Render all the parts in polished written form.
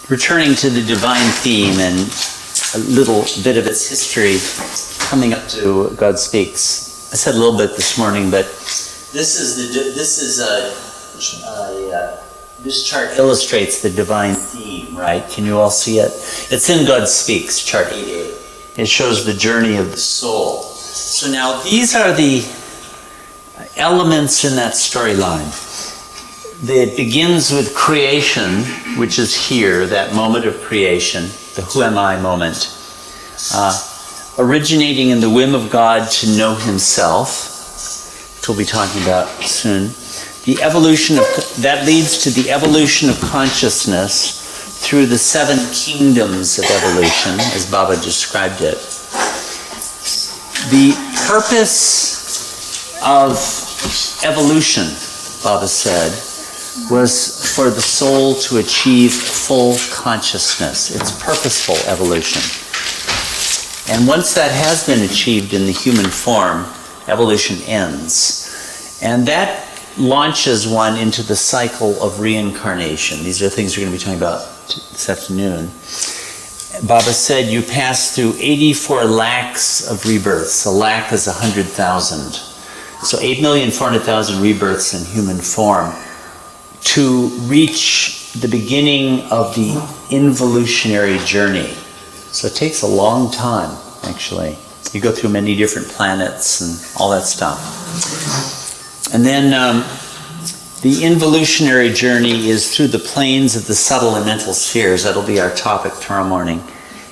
Returning to the divine theme and a little bit of its history, coming up to God Speaks. I said a little bit this morning, but this chart illustrates the divine theme, right? Can you all see it? It's in God Speaks, chart 8A. It shows the journey of the soul. So now these are the elements in that storyline. It begins with creation, which is here, that moment of creation, the who am I moment, originating in the whim of God to know himself, which we'll be talking about soon. The evolution of that leads to the evolution of consciousness through the 7 kingdoms of evolution, as Baba described it. The purpose of evolution, Baba said, was for the soul to achieve full consciousness. It's purposeful evolution. And once that has been achieved in the human form, evolution ends. And that launches one into the cycle of reincarnation. These are things we're going to be talking about this afternoon. Baba said you pass through 84 lakhs of rebirths. A lakh is 100,000. So 8,400,000 rebirths in human form to reach the beginning of the involutionary journey. So it takes a long time, actually. You go through many different planets and all that stuff. And then the involutionary journey is through the planes of the subtle and mental spheres. That'll be our topic tomorrow morning.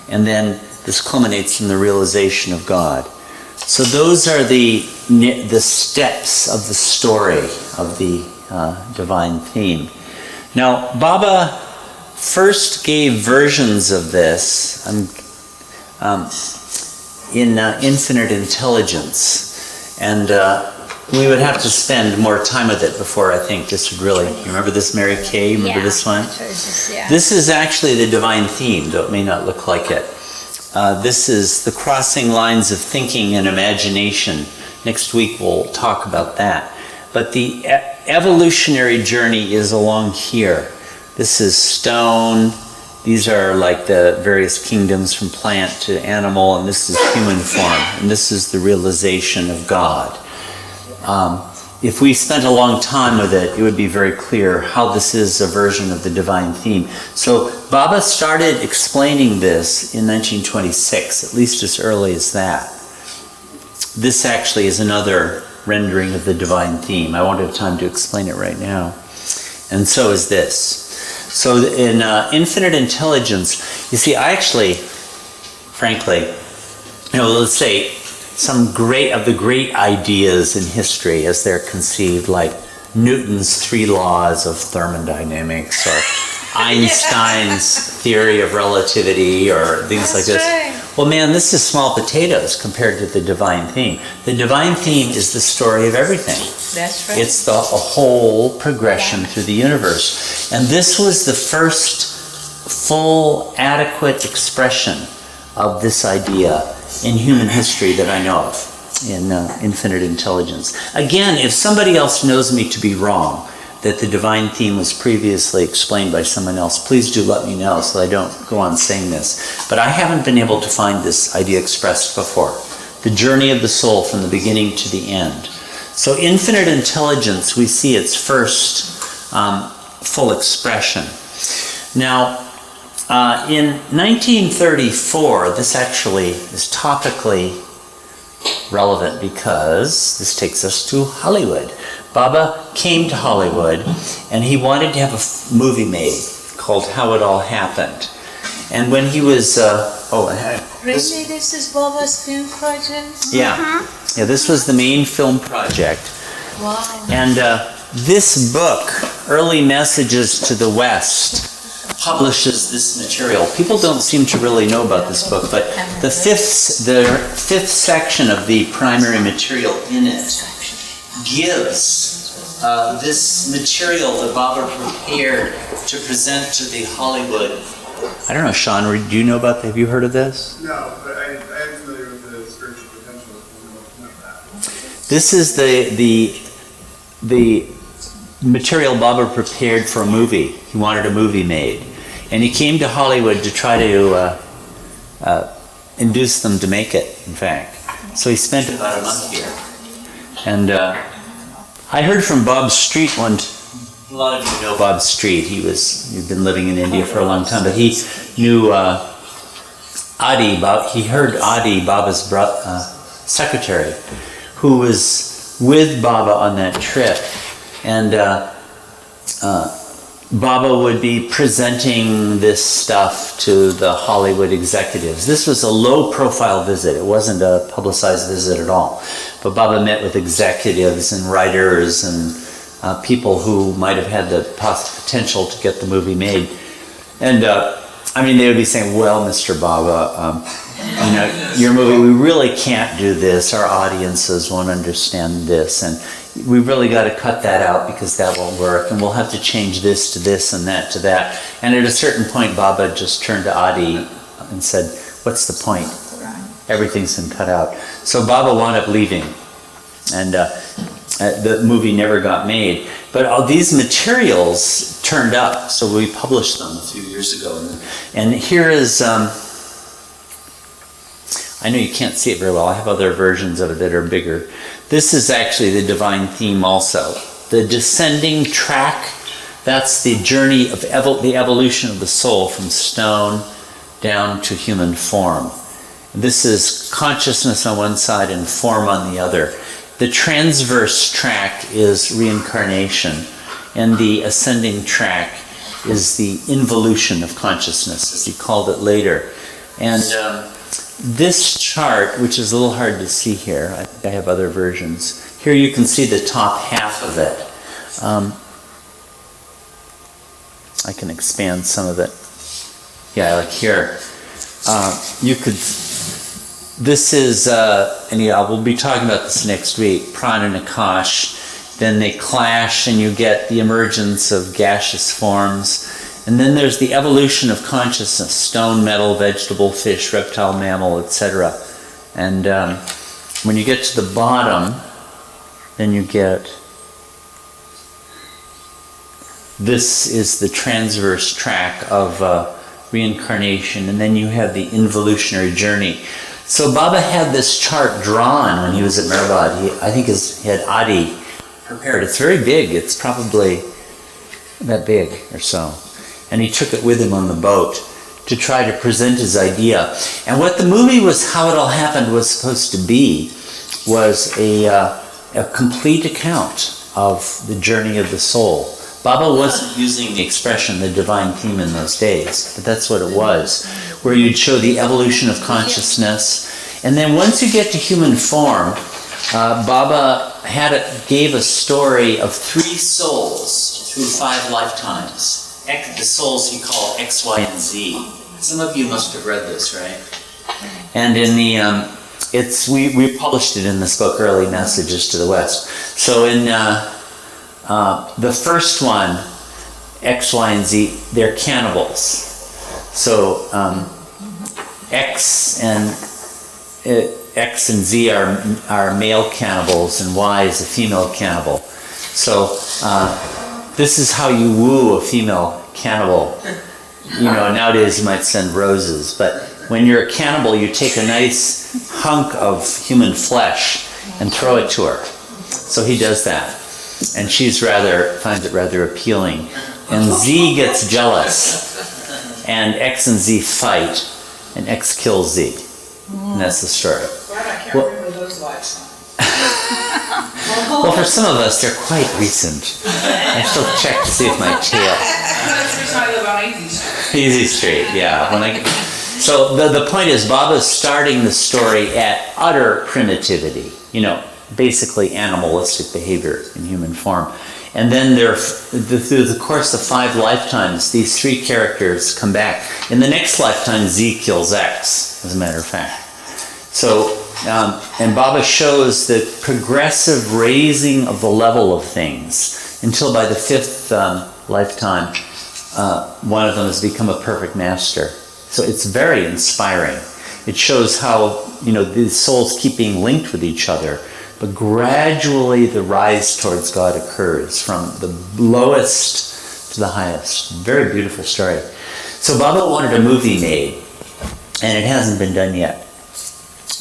And then this culminates in the realization of God. So those are the steps of the story of the divine theme. Now, Baba first gave versions of this in Infinite Intelligence, and we would have to spend more time with it before I think this would really. You remember this, Mary Kay? Remember this one? This is actually the divine theme, though it may not look like it. This is the crossing lines of thinking and imagination. Next week we'll talk about that. But the evolutionary journey is along here. This is stone. These are like the various kingdoms from plant to animal, and this is human form. And this is the realization of God. If we spent a long time with it, it would be very clear how this is a version of the divine theme. So Baba started explaining this in 1926, at least as early as that. This actually is another rendering of the divine theme. I won't have time to explain it right now. And so is this. So in Infinite Intelligence, you see, I actually, frankly, let's say some of the great ideas in history as they're conceived, like Newton's 3 laws of thermodynamics, or Einstein's theory of relativity, or things like this. Right. Well, man, this is small potatoes compared to the divine theme. The divine theme is the story of everything. That's right. It's a whole progression through the universe. And this was the first full, adequate expression of this idea in human history that I know of, in Infinite Intelligence. Again, if somebody else knows me to be wrong, that the divine theme was previously explained by someone else, please do let me know so I don't go on saying this. But I haven't been able to find this idea expressed before. The journey of the soul from the beginning to the end. So Infinite Intelligence, we see its first full expression. Now, in 1934, this actually is topically relevant because this takes us to Hollywood. Baba came to Hollywood and he wanted to have a movie made called How It All Happened. And when he was... Really, this is Baba's film project? Yeah. Yeah, this was the main film project. Wow. And this book, Early Messages to the West, publishes this material. People don't seem to really know about this book, but the fifth section of the primary material in it gives this material that Baba prepared to present to the Hollywood. I don't know, Sean, do you know about have you heard of this? No, but I am familiar with the spiritual potential of that. This is the material Baba prepared for a movie. He wanted a movie made. And he came to Hollywood to try to induce them to make it, in fact. So he spent about a month here. And I heard from Bob Street a lot of you know Bob Street. He'd been living in India for a long time, but he knew Adi. He heard Adi, Baba's secretary, who was with Baba on that trip. And Baba would be presenting this stuff to the Hollywood executives. This was a low-profile visit. It wasn't a publicized visit at all. But Baba met with executives and writers and people who might have had the potential to get the movie made. And, they would be saying, well, Mr. Baba, your movie, we really can't do this. Our audiences won't understand this. And we really got to cut that out because that won't work. And we'll have to change this to this and that to that. And at a certain point, Baba just turned to Adi and said, what's the point? Everything's been cut out. So Baba wound up leaving. And the movie never got made. But all these materials turned up, so we published them a few years ago. And here is, I know you can't see it very well. I have other versions of it that are bigger. This is actually the divine theme also. The descending track, that's the journey of the evolution of the soul from stone down to human form. This is consciousness on one side and form on the other. The transverse track is reincarnation, and the ascending track is the involution of consciousness, as he called it later. And this chart, which is a little hard to see here, I think I have other versions. Here you can see the top half of it. I can expand some of it. Yeah, like here. You could. This is, we'll be talking about this next week, Prana and Akash. Then they clash and you get the emergence of gaseous forms. And then there's the evolution of consciousness, stone, metal, vegetable, fish, reptile, mammal, etc. And when you get to the bottom, then you get, this is the transverse track of reincarnation, and then you have the involutionary journey. So Baba had this chart drawn when he was at Meherbad. I think he had Adi prepared. It's very big. It's probably that big or so. And he took it with him on the boat to try to present his idea. And what the movie was, how it all happened, was supposed to be, was a complete account of the journey of the soul. Baba wasn't using the expression, the divine theme in those days, but that's what it was, where you'd show the evolution of consciousness. And then once you get to human form, Baba gave a story of 3 souls through 5 lifetimes. The souls he called X, Y, and Z. Some of you must have read this, right? And in the, we published it in this book, Early Messages to the West. So in the first one, X, Y, and Z, they're cannibals. So X and Z are male cannibals, and Y is a female cannibal. So this is how you woo a female cannibal. Nowadays you might send roses, but when you're a cannibal, you take a nice hunk of human flesh and throw it to her. So he does that. And she finds it rather appealing. And Z gets jealous. And X and Z fight. And X kills Z. And that's the story. Glad I can't remember those lives. Well, for some of us, they're quite recent. I still check to see if my tail... That's the reason I live on Easy Street. Easy Street, yeah. So the point is, Baba's starting the story at utter primitivity. Basically animalistic behavior in human form. And then through the course of 5 lifetimes, these 3 characters come back. In the next lifetime, Z kills X, as a matter of fact. So, and Baba shows the progressive raising of the level of things until by the 5th lifetime, one of them has become a perfect master. So it's very inspiring. It shows how, these souls keep being linked with each other but gradually the rise towards God occurs from the lowest to the highest. Very beautiful story. So Baba wanted a movie made, and it hasn't been done yet.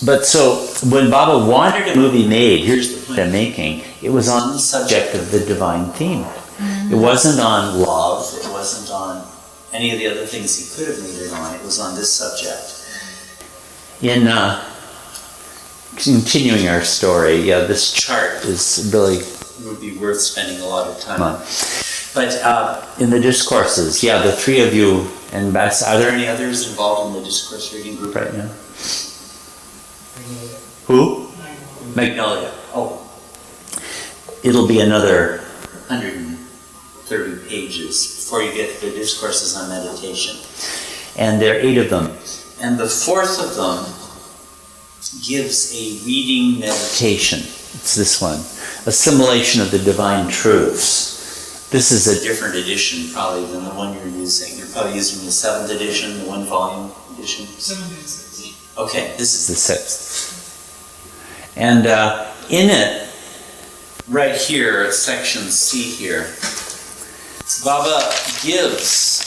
But so when Baba wanted a movie made, here's the point I'm making, it was on the subject of the divine theme. It wasn't on love, it wasn't on any of the other things he could have made it on, it was on this subject. In continuing our story, yeah, this chart is really, would be worth spending a lot of time on. But in the discourses, yeah, the three of you, and Bess, are there any others involved in the discourse reading group right now? Who? Magnolia. Oh. It'll be another 130 pages before you get to the discourses on meditation. And there are 8 of them. And the 4th of them gives a reading meditation. It's this one. Assimilation of the Divine Truths. This is a different edition probably than the one you're using. You're probably using the 7th edition, the 1-volume edition. 7th and 6th. Okay, this is the 6th. And in it, right here, section C here, Baba gives,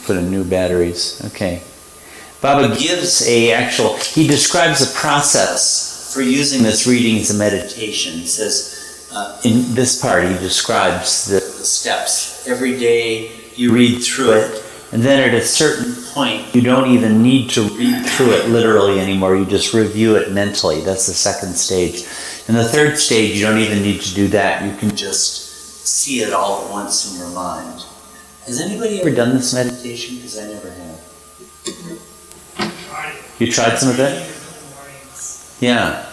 put in new batteries, okay. Baba gives he describes a process for using this reading as a meditation. He says, in this part, he describes the steps. Every day you read through it, and then at a certain point, you don't even need to read through it literally anymore. You just review it mentally. That's the 2nd stage. In the 3rd stage, you don't even need to do that. You can just see it all at once in your mind. Has anybody ever done this meditation? Because I never have. You tried some of it? Yeah.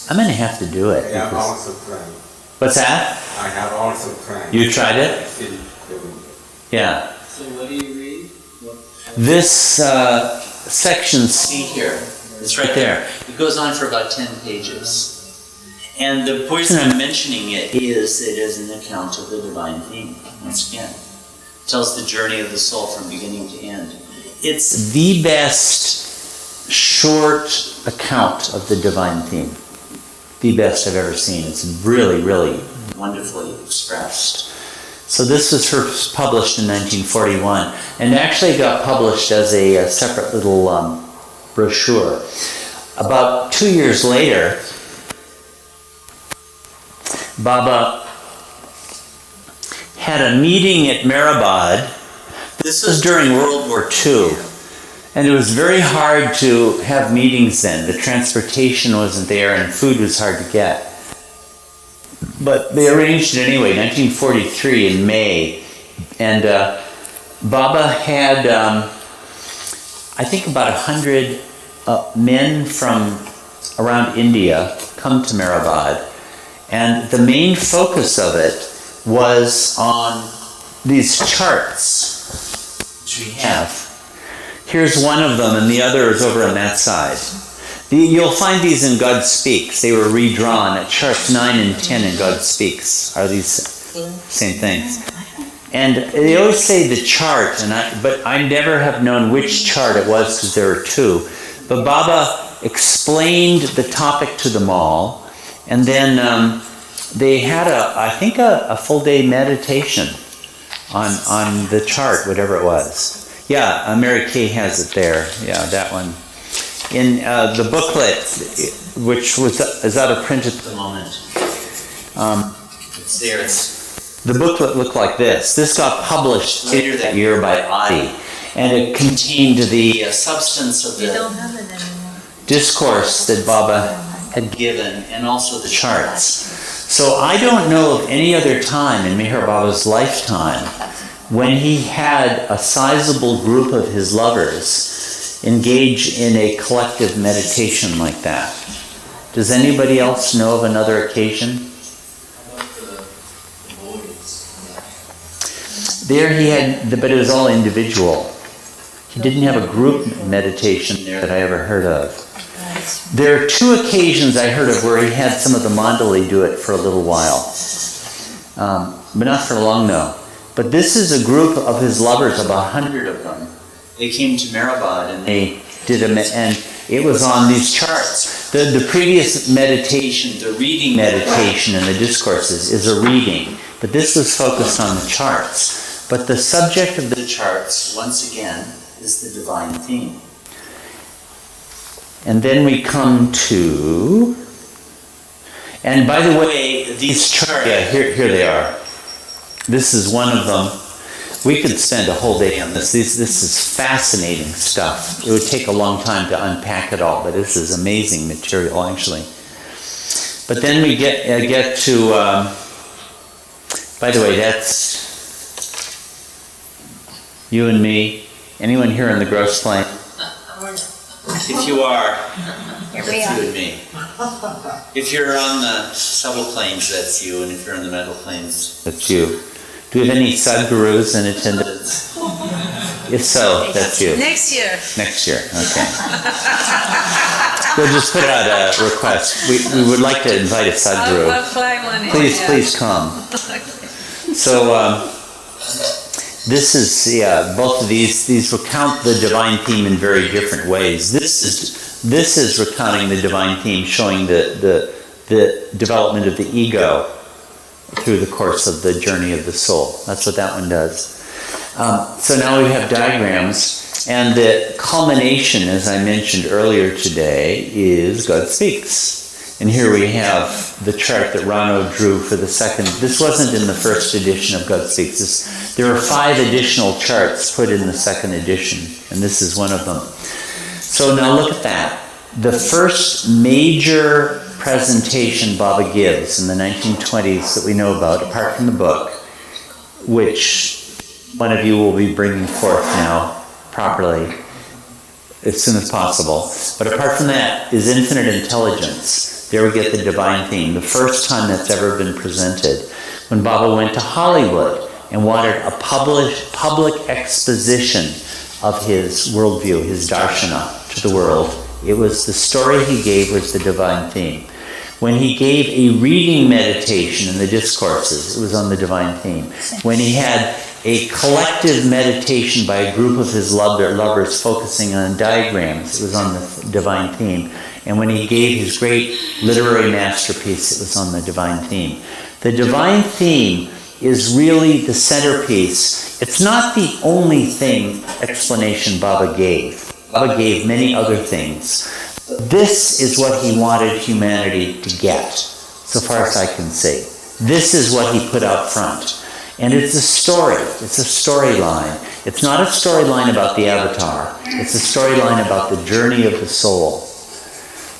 I'm going to have to do it. I have also tried. What's that? I have also tried. You tried it? Yeah. So what do you read? This section C here, it's right there. It goes on for about 10 pages. And the reason I'm mentioning it is an account of the divine theme. Once again, it tells the journey of the soul from beginning to end. It's the best short account of the divine theme. The best I've ever seen. It's really, really wonderfully expressed. So this was first published in 1941, and actually got published as a separate little brochure. About 2 years later, Baba had a meeting at MeherBabaLibrary. This was during World War II, and it was very hard to have meetings then. The transportation wasn't there, and food was hard to get. But they arranged it anyway, 1943 in May. And Baba had, I think about 100 men from around India come to MeherBabaLibrary. And the main focus of it was on these charts, which we have. Here's one of them, and the other is over on that side. You'll find these in God Speaks. They were redrawn at charts 9 and 10 in God Speaks. Are these same things? And they always say the chart, but I never have known which chart it was because there were 2. But Baba explained the topic to them all, and then they had I think a full day meditation on the chart, whatever it was. Yeah, Mary Kay has it there. Yeah, that one. In the booklet, which is out of print at the moment, it's there. The booklet looked like this. This got published later that year by Adi, and it contained the substance of the discourse that Baba had given, and also the charts. So I don't know of any other time in Meher Baba's lifetime when he had a sizable group of his lovers engage in a collective meditation like that. Does anybody else know of another occasion? There he had, but it was all individual. He didn't have a group meditation there that I ever heard of. There are 2 occasions I heard of where he had some of the Mandali do it for a little while. But not for long, no. But this is a group of his lovers, about 100 of them. they came to MeherBabaLibrary and they did and it was on these charts. The previous meditation, the reading meditation in the discourses is a reading, but this was focused on the charts. But the subject of the charts, once again, is the divine theme. And then we come to, and by the way, these charts, yeah, here they are. This is one of them. We could spend a whole day on this. This is fascinating stuff. It would take a long time to unpack it all, but this is amazing material, actually. But then we get to, by the way, that's you and me. Anyone here in the gross plane? If you are, that's you and me. If you're on the subtle planes, that's you, and if you're on the mental planes, that's you. Do we have any Sadhgurus in attendance? If so, that's you. Next year. Next year, okay. We'll just put out a request. We would like to invite a Sadhguru. I'll fly one in. Please come. So this is, both of these recount the divine theme in very different ways. This is recounting the divine theme, showing the development of the ego through the course of the journey of the soul. That's what that one does. So now we have diagrams, and the culmination, as I mentioned earlier today, is God Speaks. And here we have the chart that Rano drew for the second. This wasn't in the first edition of God Speaks. There are 5 additional charts put in the second edition, and this is one of them. So now look at that. The first major presentation Baba gives in the 1920s that we know about, apart from the book, which one of you will be bringing forth now properly as soon as possible. But apart from that is Infinite Intelligence. There we get the divine theme, the first time that's ever been presented. When Baba went to Hollywood and wanted a public exposition of his worldview, his darshana to the world, it was the story he gave was the divine theme. When he gave a reading meditation in the discourses, it was on the divine theme. When he had a collective meditation by a group of his lovers focusing on diagrams, it was on the divine theme. And when he gave his great literary masterpiece, it was on the divine theme. The divine theme is really the centerpiece. It's not the only explanation Baba gave. Baba gave many other things. This is what he wanted humanity to get, so far as I can see. This is what he put out front. And it's a story. It's a storyline. It's not a storyline about the avatar. It's a storyline about the journey of the soul.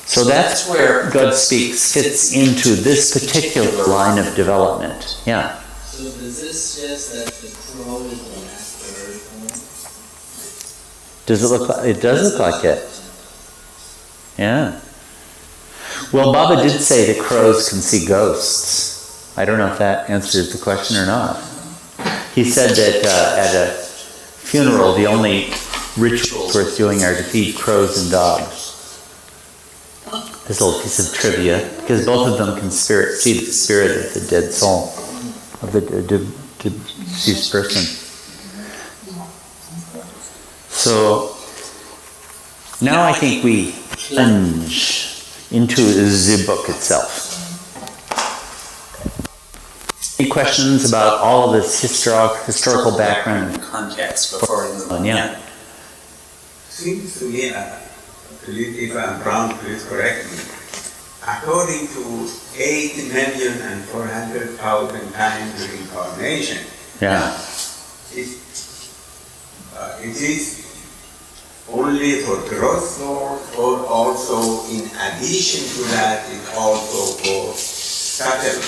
So that's where God Speaks fits into this particular line of development. Yeah. So does this suggest that the crow is the master? Does it look like it? Does look like it. Yeah. Well, Baba did say that crows can see ghosts. I don't know if that answers the question or not. He said that at a funeral, the only rituals worth doing are to feed crows and dogs. This little piece of trivia, because both of them can see the spirit of the dead soul, of the deceased person. So now I think we plunge into the book itself. Any questions about all of this historical background and context before we move on? Yeah. Seems to me, if I'm wrong, please correct me. According to 8,400,000 times reincarnation, Yeah. it is only for gross soul, or also in addition to that, it also for subtle.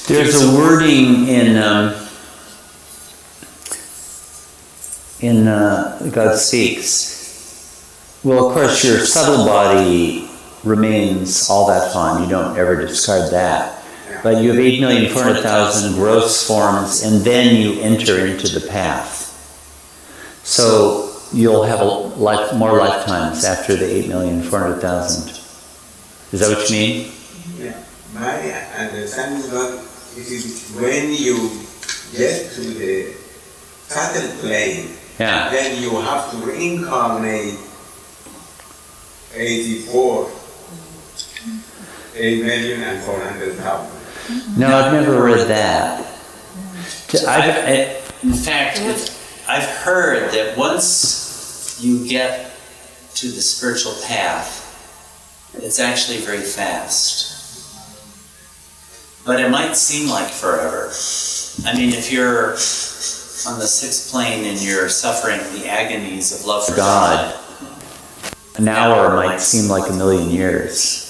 There's a wording in God Speaks. Well, of course, your subtle body remains all that time. You don't ever discard that. But you have 8,400,000 gross forms, and then you enter into the path. So you'll have more lifetimes after the 8,400,000. Is that what you mean? Yeah. My understanding is that it is when you get to the subtle plane, Yeah. then you have to reincarnate 84, 8,400,000. No, I've never read that. In fact, I've heard that once you get to the spiritual path, it's actually very fast. But it might seem like forever. I mean, if you're on the sixth plane and you're suffering the agonies of love for God, an hour might seem like a million years.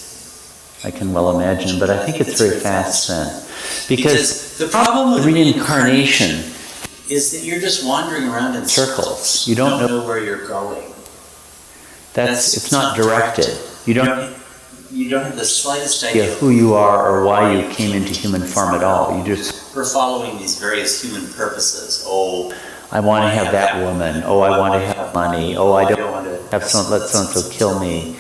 I can well imagine, but I think it's very fast then. Because the problem with reincarnation is that you're just wandering around in circles. You don't know where you're going. It's not directed. You don't have the slightest idea who you are or why you came into human form at all. We're following these various human purposes. Oh, I want to have that woman. Oh, I want to have money. Oh, I don't want to let so-and-so kill me.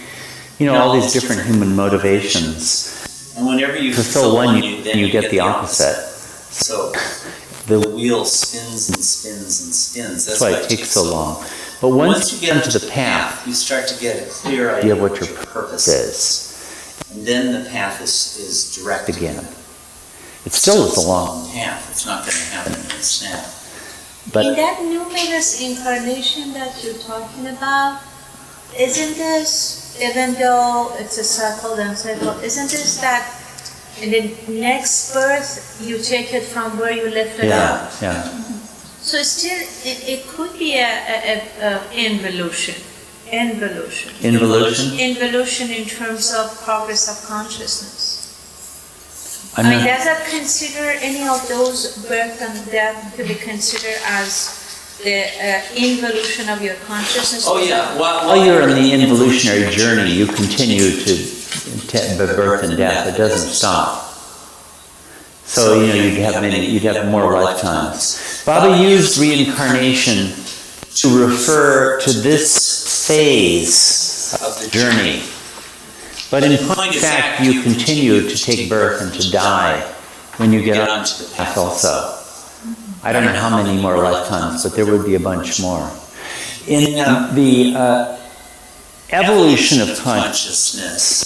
You know, all these different human motivations. And whenever you fulfill one, then you get the opposite. So the wheel spins and spins and spins. That's why it takes so long. But once you get into the path, you start to get a clear idea of what your purpose is. And then the path is direct again. It still is a long path. It's not going to happen in a snap. But in that numerous incarnation that you're talking about, isn't this, even though it's a circle and circle, isn't this that in the next birth you take it from where you left it off? Yeah. So still, it could be a involution. Involution in terms of progress of consciousness. I mean, does that consider any of those birth and death to be considered as the involution of your consciousness? Oh yeah. While you're in the involutionary journey, you continue to birth and death. It doesn't stop. So you'd have more lifetimes. Baba used reincarnation to refer to this phase of the journey. But in point of fact, you continue to take birth and to die when you get onto the path also. I don't know how many more lifetimes, but there would be a bunch more. In the evolution of consciousness,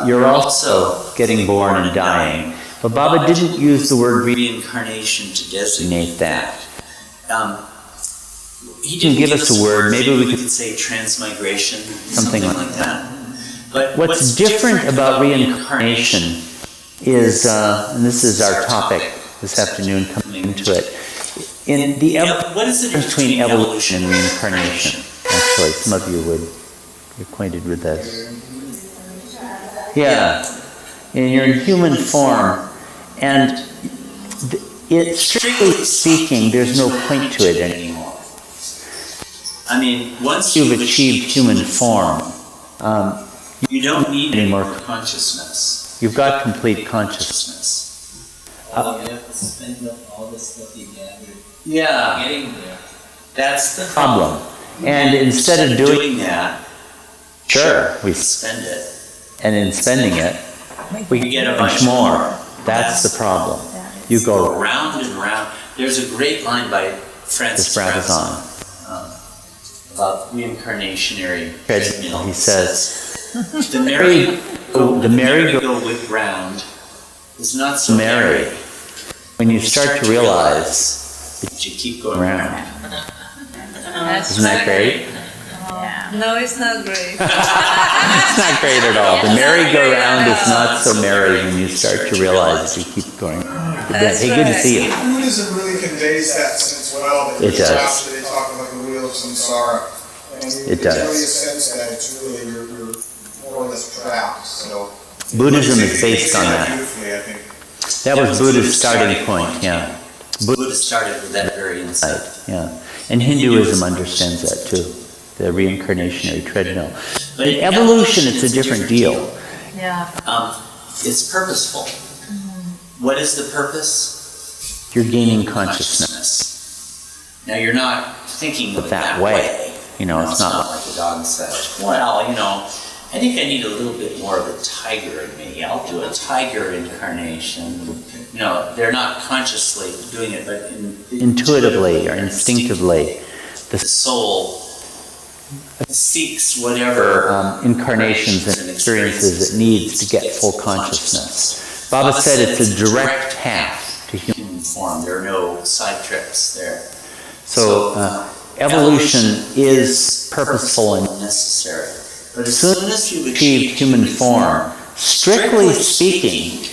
you're also getting born and dying. But Baba didn't use the word reincarnation to designate that. He didn't give us a word. Maybe we could say transmigration, something like that. But what's different about reincarnation is, and this is our topic this afternoon coming into it, what is the difference between evolution and reincarnation? Actually, some of you would be acquainted with this. Yeah. And you're in human form, and strictly speaking, there's no point to it anymore. I mean, once you've achieved human form, you don't need any more consciousness. You've got complete consciousness. You have to spend up all the stuff you gathered. Yeah. Getting there. That's the problem. And instead of doing that, sure, we spend it. And in spending it, we get a bunch more. That's the problem. You go round and round. There's a great line by Francis Brazon about reincarnationary treadmill. He says, the merry-go-round is not so merry when you start to realize that you keep going round. Isn't that great? No, it's not great. It's not great at all. The merry-go-round is not so merry when you start to realize you keep going. Hey, good to see you. Buddhism really conveys that sense well. It does. After they talk about the wheel of samsara. It does. There's really a sense that it's really, you're more or less trapped. So Buddhism is based on that. Beautifully, I think. That was Buddha's starting point, yeah. Buddha started with that very insight, yeah. And Hinduism understands that too, the reincarnationary treadmill. But in evolution, it's a different deal. Yeah. It's purposeful. What is the purpose? You're gaining consciousness. Now, you're not thinking of that way. It's not like the dog says, well, I think I need a little bit more of a tiger in me. I'll do a tiger incarnation. No, they're not consciously doing it, but intuitively or instinctively. the soul seeks whatever incarnations and experiences it needs to get full consciousness. Baba said it's a direct path to human form. There are no side trips there. So evolution is purposeful and necessary. But as soon as you've achieved human form, strictly speaking,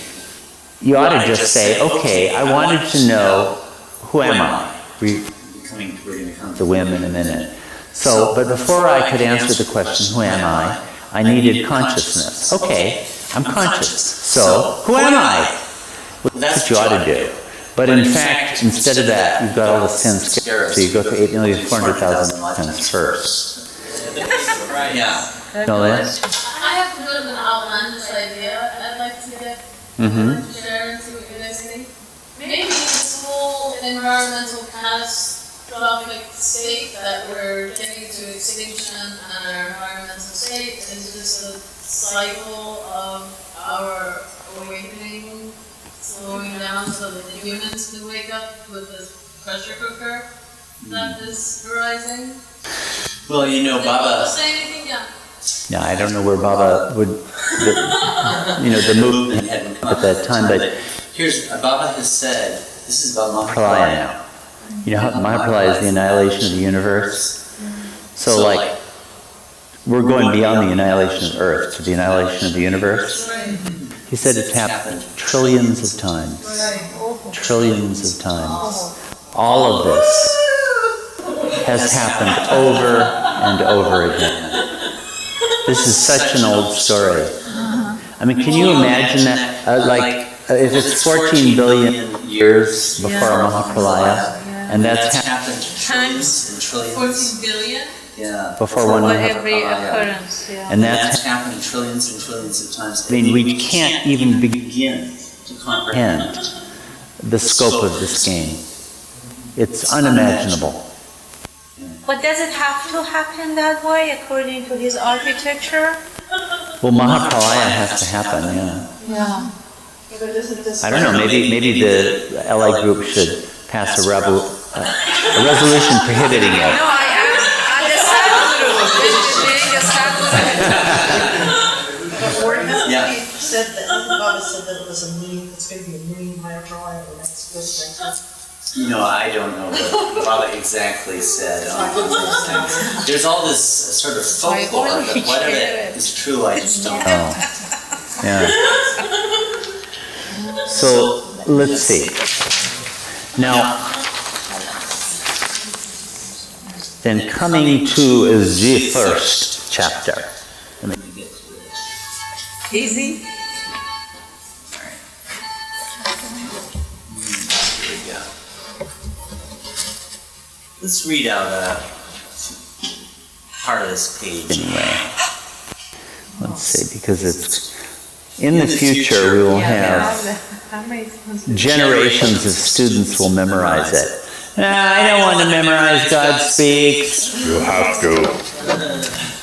you ought to just say, okay, I wanted to know, who am I? We're going to come to Wim in a minute. So, but before I could answer the question, who am I needed consciousness. Okay, I'm conscious. So, who am I? Well, that's what you ought to do. But in fact, instead of that, you've got all the sins scared. So you go to 8,400,000 lifetimes first. Yeah. Know that? I have a bit of an outlandish idea I'd like to get to share and see what you guys think. Maybe this whole environmental catastrophic state that we're getting to extinction and our environmental state is just a cycle of our awakening slowing down so that the humans can wake up with this pressure cooker that is arising. Well, you know, Baba. Say anything? Yeah. Yeah, I don't know where Baba would, the movement had at that time, but here's, Baba has said, this is about Mahapralaya now. You know how Mahapralaya is the annihilation of the universe? So like, we're going beyond the annihilation of Earth to the annihilation of the universe. He said it's happened trillions of times. Trillions of times. All of this has happened over and over again. This is such an old story. I mean, can you imagine that? If it's 14 billion years before Mahapralaya, and that's happened trillions and trillions. 14 billion? Yeah. Before one every occurrence, yeah. And that's happened trillions and trillions of times. I mean, we can't even begin to comprehend the scope of this game. It's unimaginable. But does it have to happen that way according to his architecture? Well, Mahapralaya has to happen, yeah. Yeah. I don't know, maybe the LA group should pass a resolution prohibiting it. No, Yeah. Said that Baba said that it was a moon. It's going to be a moon Mahapralaya or next spring. You know, I don't know what Baba exactly said on those things. There's all this sort of folklore, but whether it is true, I just don't know. Yeah. So, let's see. Now, then coming to is the first chapter. Let me get to it. Easy? Here we go. Let's read out a part of this page anyway. Let's see, because it's in the future we will have generations of students will memorize it. I don't want to memorize God Speaks. You have to.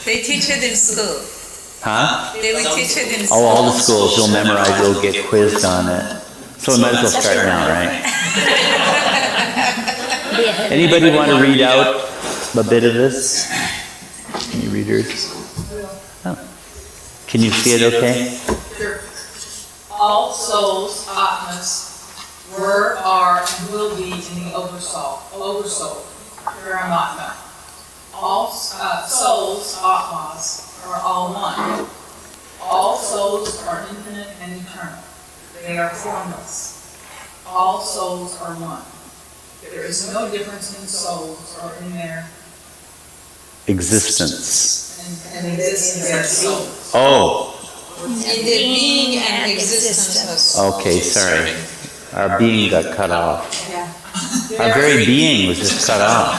They teach it in school. Huh? They will teach it in school. Oh, all the schools, you'll memorize, you'll get quizzed on it. So we might as well start now, right? Anybody want to read out a bit of this? Any readers? Oh. Can you see it okay? All souls, Atmas, were, are, and will be in the Oversoul, Paramatma. All souls, Atmas, are all one. All souls are infinite and eternal. They are formless. All souls are one. There is no difference in souls or in their Existence. and existence of souls. Oh, In the being and existence of okay, sorry. Our being got cut off. Our very being was just cut off.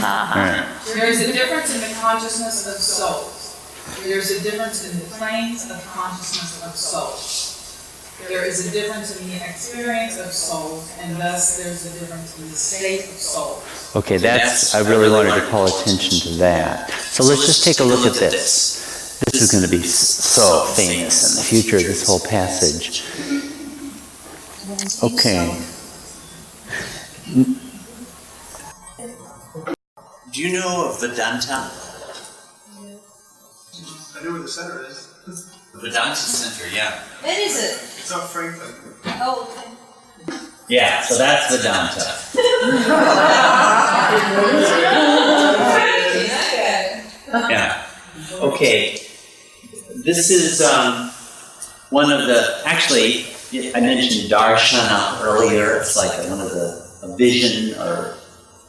Right. There is a difference in the consciousness of souls. There is a difference in the planes of consciousness of souls. There is a difference in the experience of souls, and thus there's a difference in the state of souls. Okay, I really wanted to call attention to that. So let's just take a look at this. This is going to be so famous in the future, this whole passage. Okay. Do you know of Vedanta? I know where the center is. Vedanta Center, yeah. Where is it? It's on Franklin. Oh, okay. Yeah, so that's Vedanta. Yeah. Okay. This is one of the, actually, I mentioned darshana earlier. It's like one of a vision or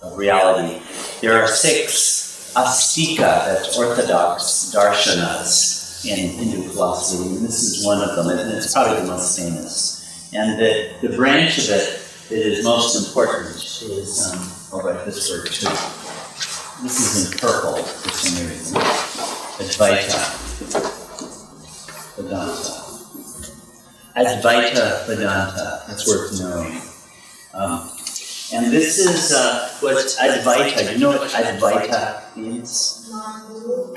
a reality. There are 6 astika, that's orthodox darshanas in Hindu philosophy, and this is one of them, and it's probably the most famous. And the branch of it that is most important is, I'll write this word too. This is in purple for some reason. Advaita Vedanta. Advaita Vedanta, that's worth knowing. And this is what Advaita, do you know what Advaita means?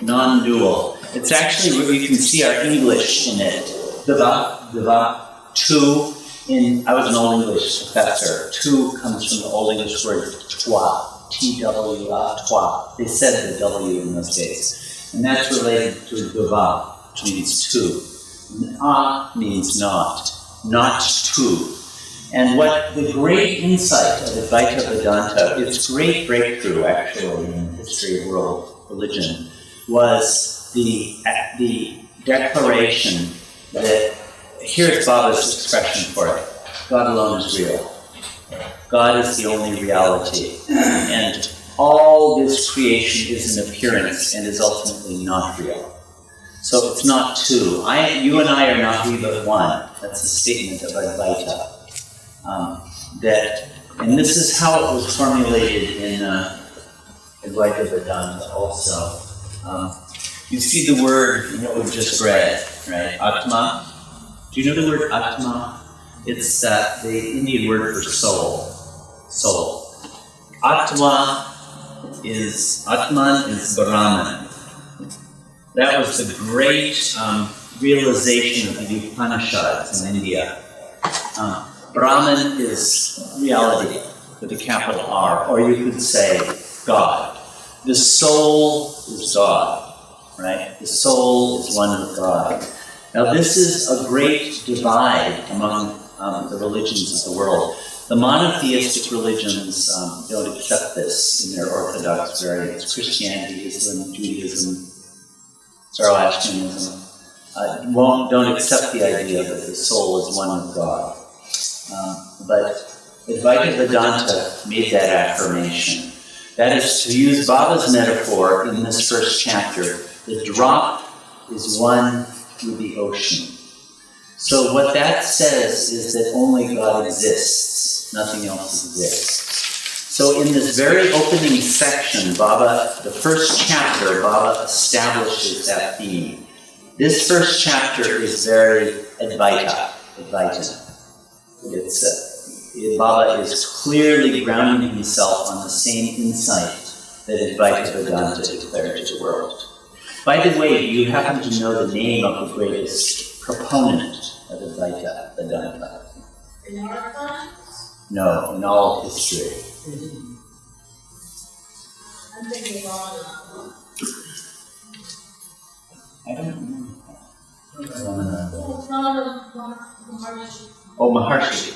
Non-dual. It's actually, you can see our English in it. Diva, two. I was an Old English professor. Two comes from the Old English word twa, T-W-A, twa. They said the W in those days. And that's related to diva, which means two. And a means not two. And what the great insight of Advaita Vedanta, its great breakthrough actually in the history of world religion, was the declaration that, here's Baba's expression for it, God alone is real. God is the only reality. And all this creation is an appearance and is ultimately not real. So it's not two. You and I are not we but one. That's the statement of Advaita. And this is how it was formulated in Advaita Vedanta also. You see the word in what we've just read, right? Atma. Do you know the word Atma? It's the Indian word for soul. Soul. Atman is Brahman. That was the great realization of the Upanishads in India. Brahman is reality with a capital R, or you could say God. The soul is God, right? The soul is one with God. Now this is a great divide among the religions of the world. The monotheistic religions don't accept this in their orthodox variants. Christianity, Islam, Judaism, Zoroastrianism don't accept the idea that the soul is one with God. But Advaita Vedanta made that affirmation. That is, to use Baba's metaphor in this first chapter, the drop is one with the ocean. So what that says is that only God exists, nothing else exists. So in this very opening section, the first chapter, Baba establishes that theme. This first chapter is very Advaita. Baba is clearly grounding himself on the same insight that Advaita Vedanta declared to the world. By the way, do you happen to know the name of the greatest proponent of Advaita Vedanta? In our time? No, in all history. I'm thinking of I don't know. Oh, Maharshi.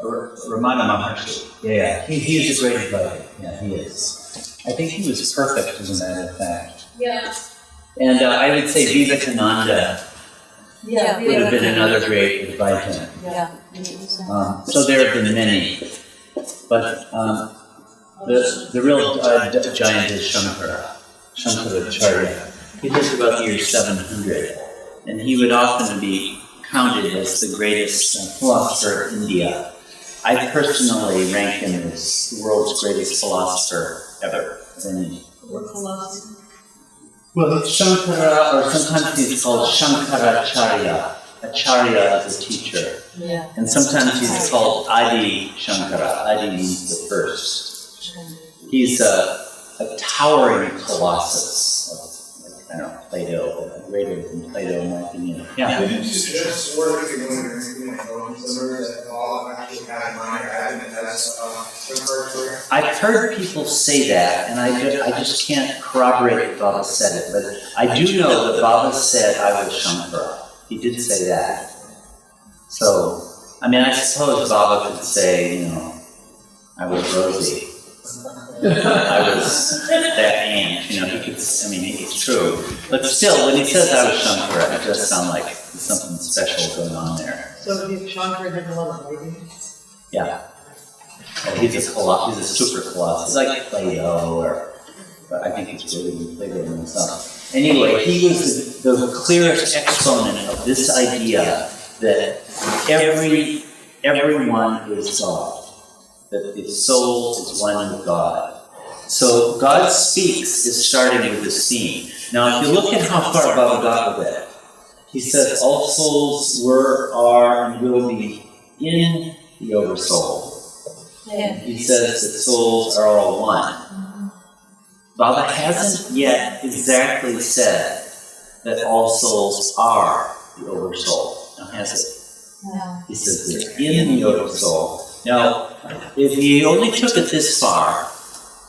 Ramana Maharshi. Yeah. He is a great Advaita. Yeah, he is. I think he was perfect, as a matter of fact. Yeah. And I would say Vivekananda would have been another great Advaita. Yeah. So there have been many. But the real giant is Shankaracharya. He lived about the year 700. And he would often be counted as the greatest philosopher of India. I personally rank him as the world's greatest philosopher ever. what philosophy? Well, it's Shankara, or sometimes he's called Shankaracharya. Acharya is a teacher. Yeah. And sometimes he's called Adi Shankara. Adi means the first. He's a towering colossus of, Plato, greater than Plato, in my opinion. Yeah. Just word if you're going to consider that all actually had minor advent as referred to. I've heard people say that, and I just can't corroborate that Baba said it, but I do know that Baba said I was Shankara. He did say that. So, I mean, I suppose Baba could say, I was Rosie. I was that ant, he could, it's true. But still, when he says I was Shankara, it does sound like there's something special going on there. So if Shankara had a lot of writing. Yeah. Oh, he's a super colossus. He's like Plato, but I think he's really than Plato himself. Anyway, he was the clearest exponent of this idea that everyone is God. That the soul is one with God. So God speaks is starting with this scene. Now if you look at how far Baba got with it, he says all souls were, are, and will be in the Oversoul. Yeah. He says that souls are all one. Baba hasn't yet exactly said that all souls are the Oversoul. Now has it? No. He says they're in the Oversoul. Now, if he only took it this far,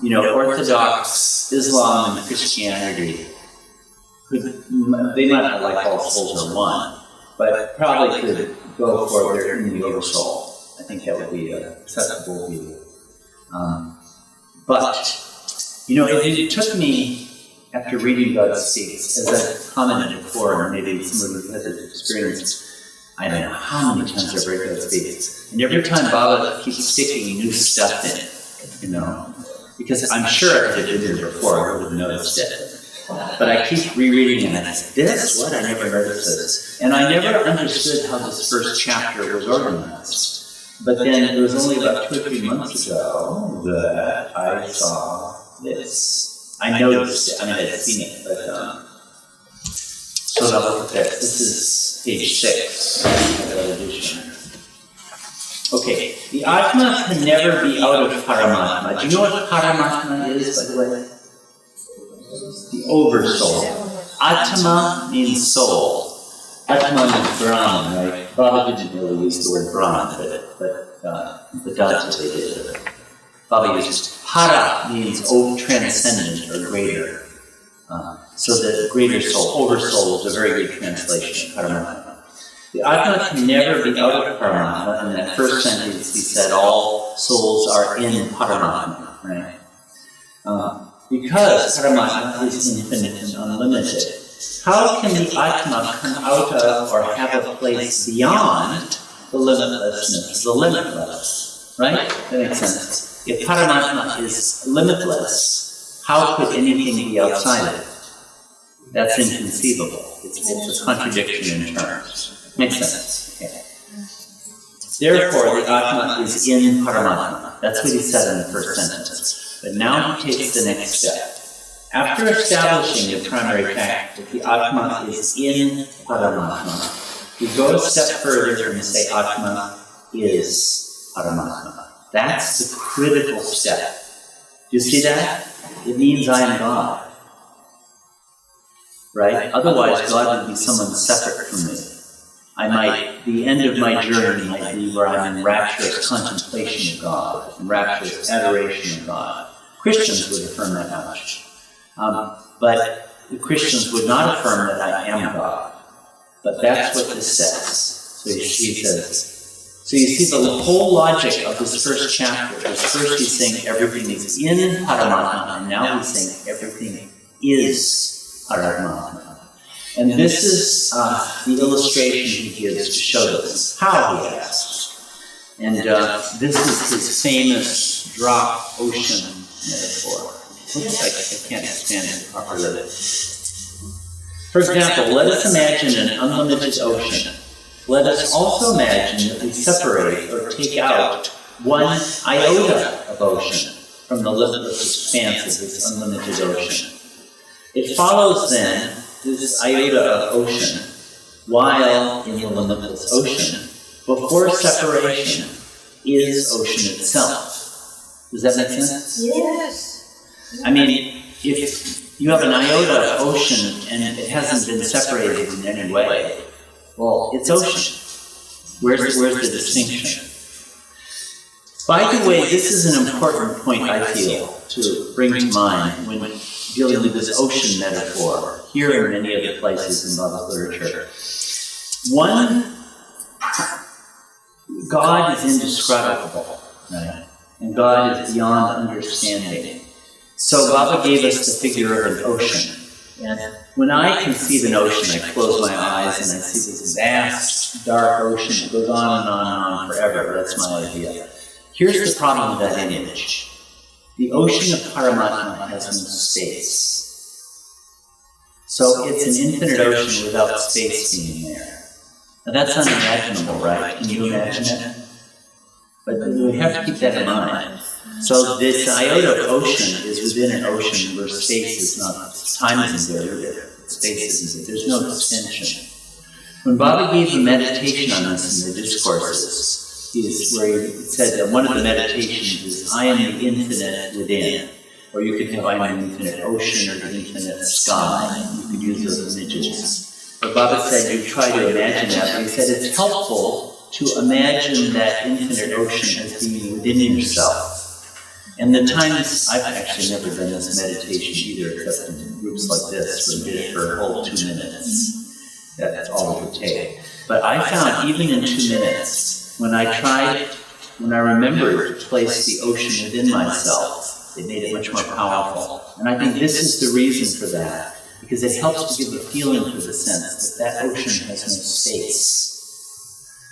Orthodox Islam and Christianity, they might not like all souls are one, but probably could go for they're in the Oversoul. I think that would be an acceptable view. But it took me, after reading God Speaks, as I've commented before, and maybe some of you have experienced, I don't know how many times I've read God Speaks. And every time Baba keeps sticking new stuff in, because I'm sure if it had been there before, I would have noticed it. But I keep rereading it, and I say, what? I never noticed this. And I never understood how this first chapter was organized. But then it was only about 2 or 3 months ago that I saw this. I noticed it, I'd seen it, but, so now look at this. This is page 6 of that edition. Okay, the Atma can never be out of Paramatma. Do you know what Paramatma is, by the way? The Oversoul. Atma means soul. Atma means Brahman, right? Baba didn't really use the word Brahman, but that's what they did. Baba used Para means transcendent or greater. So the greater soul, Oversoul, is a very good translation of Paramatma. The Atma can never be out of Paramatma. In that first sentence, he said all souls are in Paramatma, right? Because Paramatma is infinite and unlimited. How can the Atma come out of or have a place beyond the limitlessness, the limitless, right? That makes sense. If Paramatma is limitless, how could anything be outside it? That's inconceivable. It's a contradiction in terms. Makes sense. Okay. Therefore, the Atma is in Paramatma. That's what he said in the first sentence. But now he takes the next step. After establishing the primary fact that the Atma is in Paramatma, we go a step further and say Atma is Paramatma. That's the critical step. Do you see that? It means I am God. Right? Otherwise, God would be someone separate from me. The end of my journey might be where I'm in rapturous contemplation of God, in rapturous adoration of God. Christians would affirm that much. But the Christians would not affirm that I am God. But that's what this says. So he says, so you see the whole logic of this first chapter is first he's saying everything is in Paramatma, and now he's saying everything is Paramatma. And this is the illustration he gives to show this. How, he asks. And this is his famous drop ocean metaphor. Oops, I can't expand it properly. For example, let us imagine an unlimited ocean. Let us also imagine that we separate or take out 1 iota of ocean from the limitless expanse of this unlimited ocean. It follows then, this iota of ocean, while in the limitless ocean, before separation, is ocean itself. Does that make sense? Yes. I mean, if you have an iota of ocean and it hasn't been separated in any way. Well, it's ocean. Where's the distinction? By the way, this is an important point, I feel, to bring to mind when dealing with this ocean metaphor, here and many other places in Baba's literature. One, God is indescribable, right? And God is beyond understanding. So Baba gave us the figure of an ocean. And when I conceive an ocean, I close my eyes and I see this vast, dark ocean that goes on and on and on forever. That's my idea. Here's the problem with that image. The ocean of Paramatma has no space. So it's an infinite ocean without space being there. Now that's unimaginable, right? Can you imagine it? But we have to keep that in mind. So this iota of ocean is within an ocean where space is not, time isn't there, space isn't there, there's no extension. When Baba gave a meditation on this in the discourses, is where he said that one of the meditations is, I am the infinite within. Or you could have I am the infinite ocean or the infinite sky. You could use those images. But Baba said you try to imagine that, but he said it's helpful to imagine that infinite ocean as being within yourself. And the times, I've actually never done this meditation either, except in groups like this, where we did it for a whole 2 minutes. That's all it would take. But I found even in 2 minutes, when I remembered to place the ocean within myself, it made it much more powerful. And I think this is the reason for that, because it helps to give a feeling for the sense that that ocean has no space.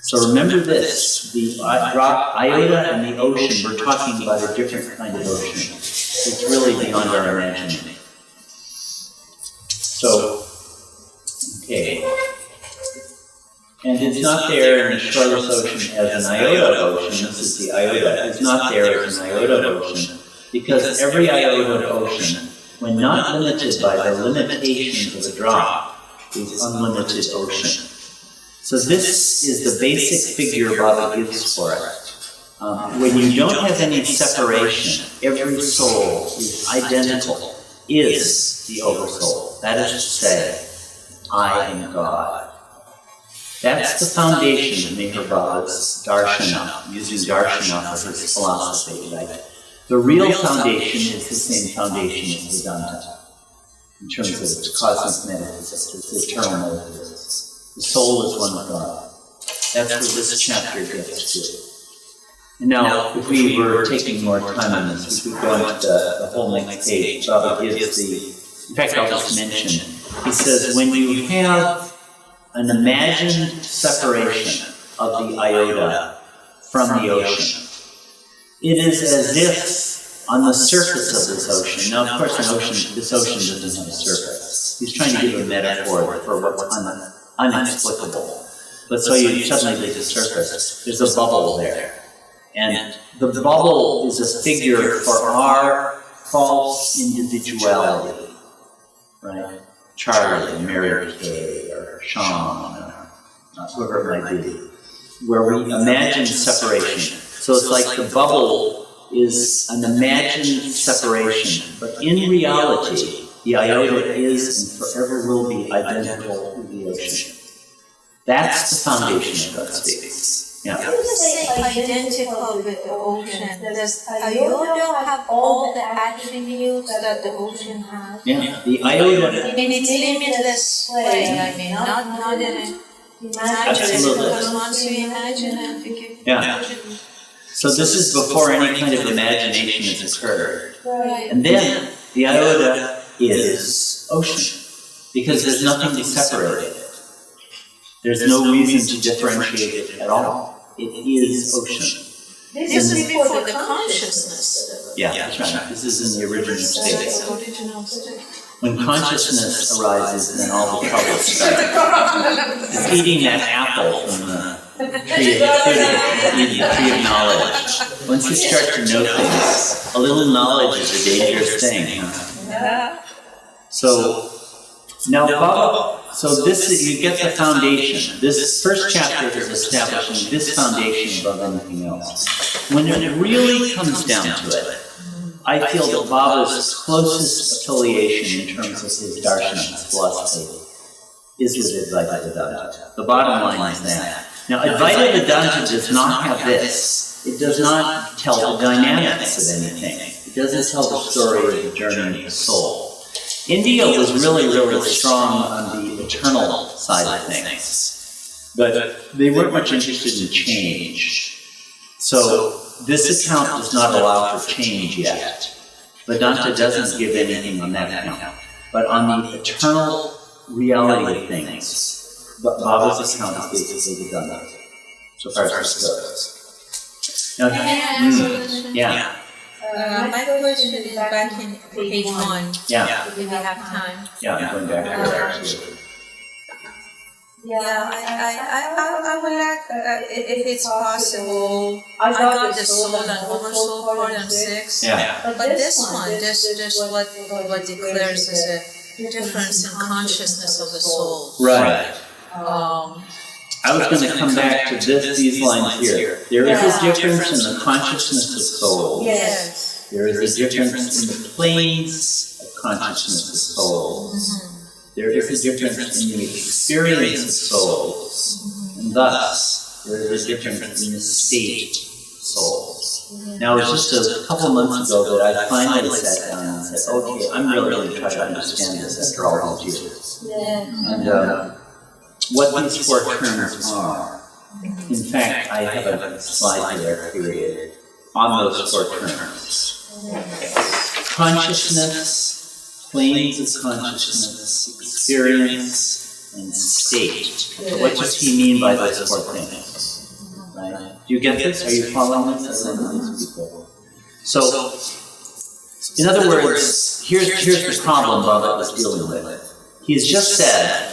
So remember this, the iota and the ocean, we're talking about a different kind of ocean. It's really beyond our imagining. So, okay. And it's not there in the shoreless ocean as an iota of ocean. This is the iota. It's not there as an iota of ocean, because every iota of ocean, when not limited by the limitations of a drop, is unlimited ocean. So this is the basic figure Baba gives for it. When you don't have any separation, every soul is identical, is the Oversoul. That is to say, I am God. That's the foundation of MeherBaba's darshana, using darshana for his philosophy. Right? The real foundation is the same foundation as Vedanta, in terms of its cosmic metaphysics, its eternal metaphysics. The soul is one with God. That's where this chapter gets to. And now, if we were taking more time on this, we could go into the whole next page. Baba gives in fact, I'll just mention, he says, when you have an imagined separation of the iota from the ocean, it is as if on the surface of this ocean, now of course this ocean doesn't have a surface. He's trying to give a metaphor for what's unexplicable. But so you suddenly get the surface, there's a bubble there. And the bubble is a figure for our false individuality, right? Charlie, Mary Kay, or Sean, or whoever it might be, where we imagine separation. So it's like the bubble is an imagined separation, but in reality, the iota is and forever will be identical with the ocean. That's the foundation of God's speaks. Yeah. When you say identical with the ocean, does iota have all the attributes that the ocean has? Yeah, the iota. In its limitless way, I mean, not in an imaginative, because once you imagine it, yeah. So this is before any kind of imagination has occurred. Right. And then the iota is ocean, because there's nothing to separate it. There's no reason to differentiate it at all. It is ocean. This is before the consciousness. Yeah, that's right. This is in the original state. Original state. When consciousness arises, then all the trouble starts. It's eating that apple from the tree of knowledge. Once you start to know things, a little knowledge is a dangerous thing. Huh? So now, Baba. So this is, you get the foundation. This first chapter is establishing this foundation above anything else. When it really comes down to it, I feel that Baba's closest affiliation in terms of his darshan, his philosophy, is with Advaita Vedanta. The bottom line is that. Now, Advaita Vedanta does not have this. It does not tell the dynamics of anything. It doesn't tell the story of the journey of the soul. India was really, really strong on the eternal side of things, but they weren't much interested in change. So this account does not allow for change yet. Vedanta doesn't give anything on that account. But on the eternal reality of things, Baba's account is basically Vedanta, so far as this goes. Now, yeah. My question is back in page 1. Yeah. If we have time. Yeah, I'm going back there. Yeah, I would like, if it's possible, I got the soul and oversoul part on 6. Yeah. But this one, just what declares as a difference in consciousness of the soul. Right. I was going to come back to these lines here. There is a difference in the consciousness of soul. Yes. There is a difference in the planes of consciousness of souls. There is a difference in the experience of souls, and thus there is a difference in the state of souls. Now, it was just a couple months ago that I finally sat down and said, okay, I'm really going to try to understand this after all these years. And what these 4 terms are. In fact, I have a slide here I created on those 4 terms. Consciousness, planes of consciousness, experience, and state. What does he mean by those 4 things? Right? Do you get this? Are you following this? I don't know these people. So, in other words, here's the problem Baba was dealing with. He's just said,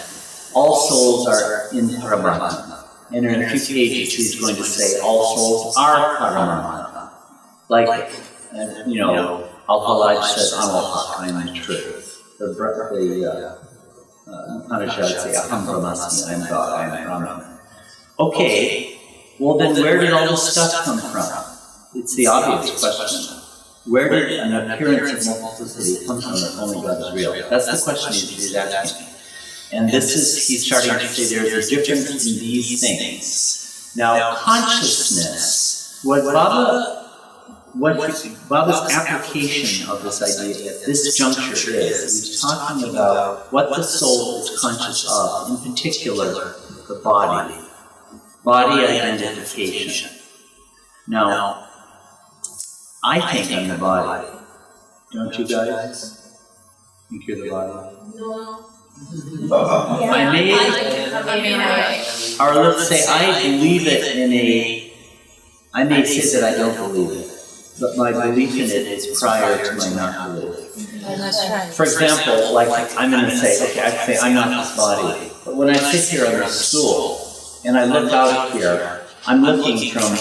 all souls are in Paramatma. And in a few pages he's going to say, all souls are Paramatma. Like, Al-Halaj says, Amal-Haq, I am the truth. The Upanishad say, Aham Brahmasmi, I am God, I am Brahman. Okay, well then where did all this stuff come from? It's the obvious question. Where did an appearance of multiplicity come from if only God is real? That's the question he's asking. And this is, he's starting to say there's a difference in these things. Now, consciousness, what Baba's application of this idea at this juncture is, he's talking about what the soul is conscious of, in particular, the body. Body identification. Now, I think I'm the body. Don't you guys? Think you're the body? No. I may, or let's say I believe it in a, I may say that I don't believe it, but my belief in it is prior to my not belief. That's right. For example, like I'm going to say, okay, I say I'm not this body, but when I sit here on the stool and I look out here, I'm looking from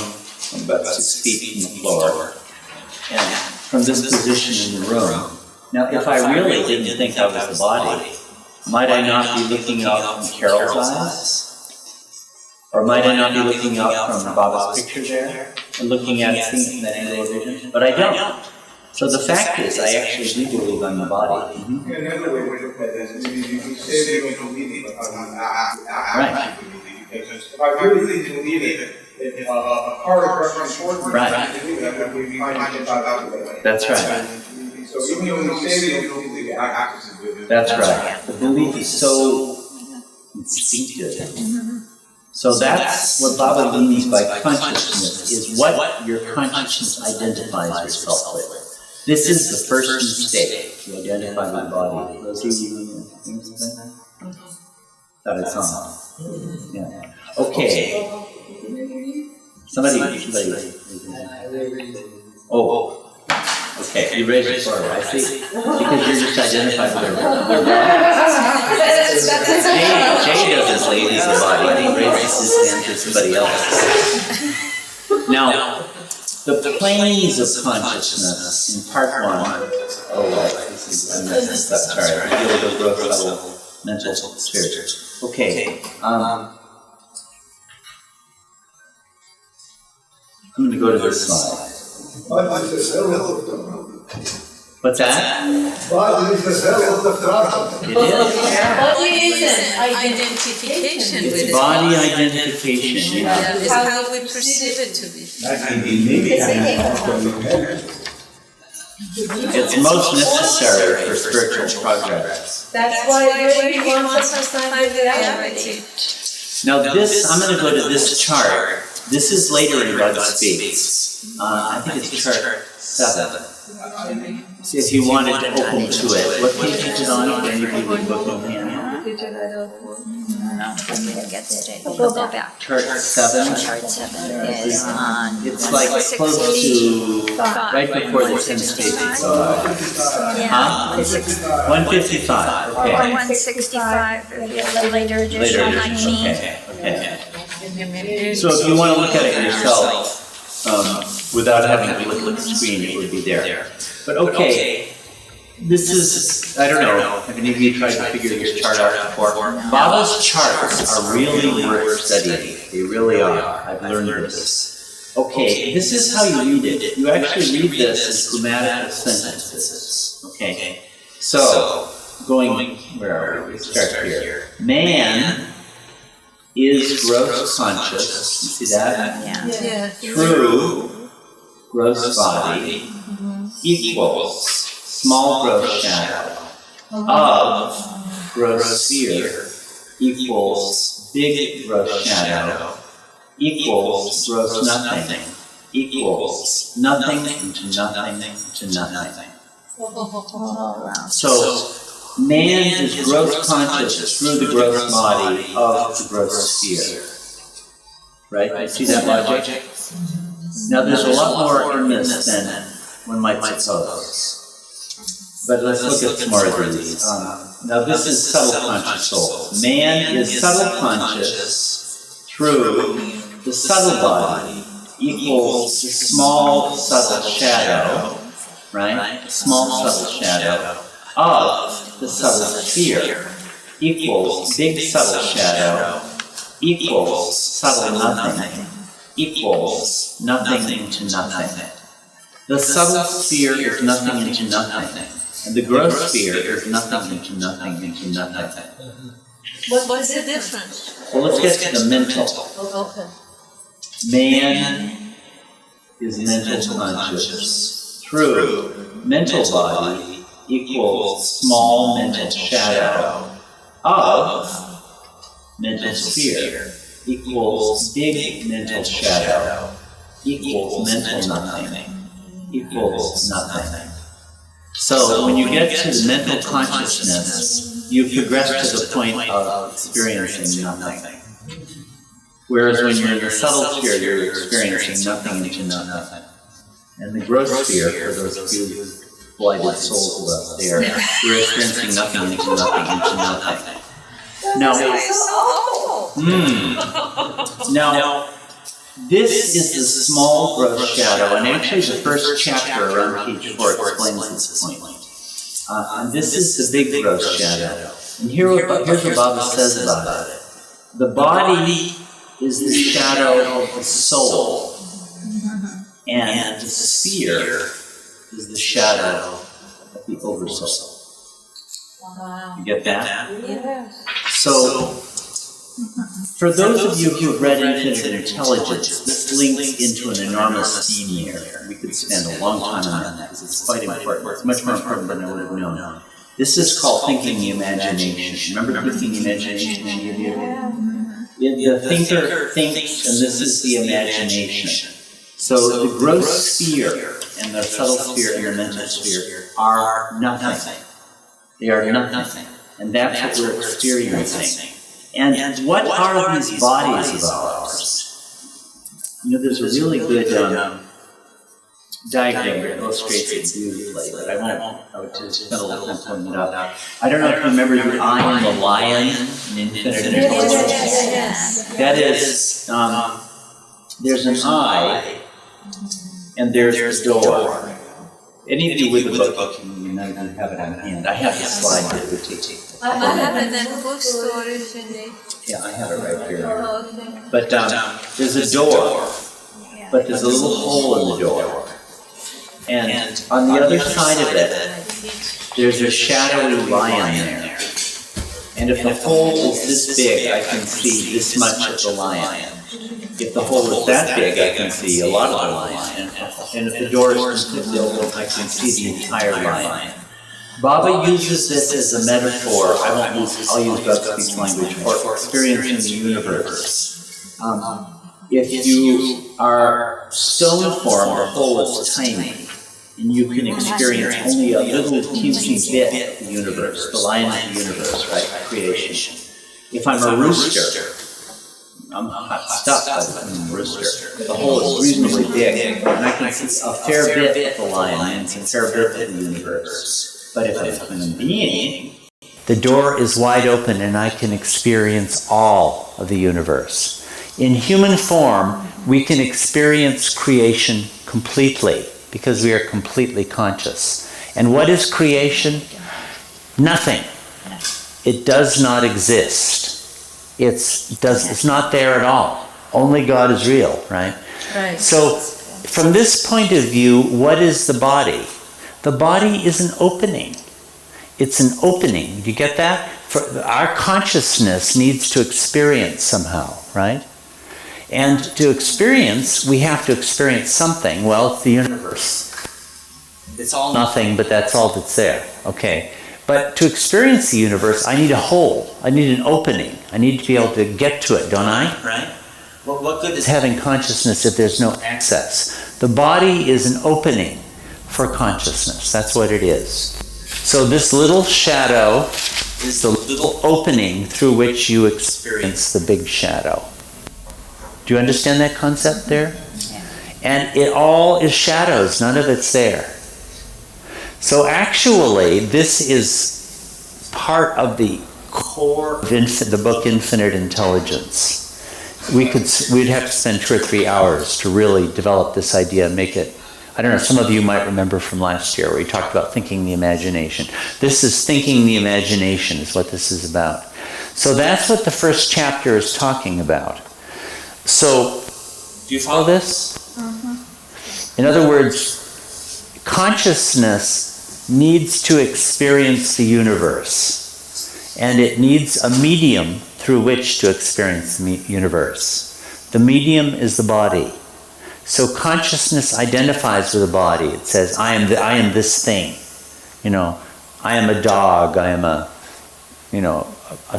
about 6 feet from the floor and from this position in the room. Now, if I really didn't think I was the body, might I not be looking out from Carol's eyes? Or might I not be looking out from Baba's picture there? And looking at it, seeing that angle of vision? But I don't. So the fact is, I actually do believe I'm the body. Another way to look at this is you say you don't believe it, but I'm not believe it. Because if I really didn't believe it, if a car is rushing toward me, I believe it, I would be fine to get out of the way. That's right. So even when you say you don't believe it, I have to believe it. That's right. The belief is so instinctive. So that's what Baba means by consciousness, is what your consciousness identifies yourself with. This is the first mistake, to identify my body. Rosie, you understand? That it's on. Yeah. Okay. Somebody. Oh. Okay, you raised it forward, I see. Because you're just identified with your body. Jay doesn't believe he's a body, he raises his hand to somebody else. Now, the planes of consciousness in part 1, I'm messing this up, sorry, reveal the growth level, mental, spiritual. Okay, I'm going to go to this slide. What's that? Body is the cell of the fractal. It is. Body is an identification with It's it. body identification. Yeah, it's how we perceive it to be. It's most necessary for spiritual progress. That's why it really wants us to find reality. Now this, I'm going to go to this chart. This is later in God Speaks. I think it's chart 7. See if you wanted to open to it. What page is it on? Can you read the book in hand? Go back. Chart 7. Chart 7 is on. It's like close to right before the 10 spaces. Huh? 155. Or Okay. 165, later edition, Later I edition. mean. Okay. Okay. So if you want to look at it yourself, without having to look at the screen, it would be there. But okay, this is, I don't know, have any of you tried to figure this chart out before? Baba's charts are really worth studying. They really are. I've learned this. Okay, this is how you read it. You actually read this as grammatical sentences. Okay, so going, where are we? We start here. Man is gross conscious. You see that? Yeah. Through gross body equals small gross shadow of gross sphere equals big gross shadow equals gross nothing equals nothing into nothing to nothing. So man is gross conscious through the gross body of the gross sphere. Right? You see that logic? Now there's a lot more in this than one might suppose. But let's look at some more of these. Now this is subtle conscious soul. Man is subtle conscious through the subtle body equals the small subtle shadow, right? Small subtle shadow of the subtle sphere equals big subtle shadow equals subtle nothing equals nothing into nothing. The subtle sphere is nothing into nothing, and the gross sphere is nothing into nothing into nothing. What's the difference? Well, let's get to the mental. Okay. Man is mental conscious through mental body equals small mental shadow of mental sphere equals big mental shadow equals mental nothing equals nothing. So when you get to the mental consciousness, you progress to the point of experiencing nothing. Whereas when you're in the subtle sphere, you're experiencing nothing into nothing. And the gross sphere, for those few blinded souls of us there, you're experiencing nothing into nothing into nothing. Now, this is the small gross shadow, and actually the first chapter around page 4 explains this point. And this is the big gross shadow. And here's what Baba says about it. The body is the shadow of the soul, and the sphere is the shadow of the oversoul. You get that? Yes. So, for those of you who have read Infinite Intelligence, this links into an enormous theme here. We could spend a long time on that because it's quite important. It's much more important than I would have known. This is called thinking the imagination. Remember thinking the imagination? The thinker thinks, and this is the imagination. So the gross sphere and the subtle sphere and the mental sphere are nothing. They are nothing. And that's what we're experiencing. And what are these bodies of ours? You know, there's a really good diagram that illustrates it beautifully, but I would just spend a little time pulling it up. I don't know if you remember the eye and the lion in Infinite Intelligence. Yes. That is, there's an eye, and there's the door. Any of you with the book, none of you have it on hand. I have the slide that would take you. I have it in bookstore usually. Yeah, I have it right here. Oh, okay. But there's a door, but there's a little hole in the door. And on the other side of it, there's a shadowy lion there. And if the hole is this big, I can see this much of the lion. If the hole is that big, I can see a lot of the lion. And if the door is completely open, I can see the entire lion. Baba uses this as a metaphor. I'll use Baba-speech language for experiencing the universe. If you are stone form, the hole is tiny, and you can experience only a little teensy bit of the universe, the lion of the universe, right? Creation. If I'm a rooster, I'm stuck by the rooster. The hole is reasonably big, and I can see a fair bit of the lion and a fair bit of the universe. But if I'm a human being, the door is wide open and I can experience all of the universe. In human form, we can experience creation completely because we are completely conscious. And what is creation? Nothing. It does not exist. It's not there at all. Only God is real, right? Right. So, from this point of view, what is the body? The body is an opening. It's an opening. Do you get that? Our consciousness needs to experience somehow, right? And to experience, we have to experience something. Well, it's the universe. It's all nothing, but that's all that's there. Okay. But to experience the universe, I need a hole. I need an opening. I need to be able to get to it, don't I? Right? Well, what good is having consciousness if there's no access? The body is an opening for consciousness. That's what it is. So this little shadow is the little opening through which you experience the big shadow. Do you understand that concept there? Yeah. And it all is shadows. None of it's there. So actually, this is part of the core of the book Infinite Intelligence. We'd have to spend 2 or 3 hours to really develop this idea and make it. I don't know, some of you might remember from last year where we talked about thinking the imagination. This is thinking the imagination is what this is about. So that's what the first chapter is talking about. So, do you follow this? Mm-hmm. In other words, consciousness needs to experience the universe. And it needs a medium through which to experience the universe. The medium is the body. So consciousness identifies with the body. It says, I am this thing. You know, I am a dog. I am a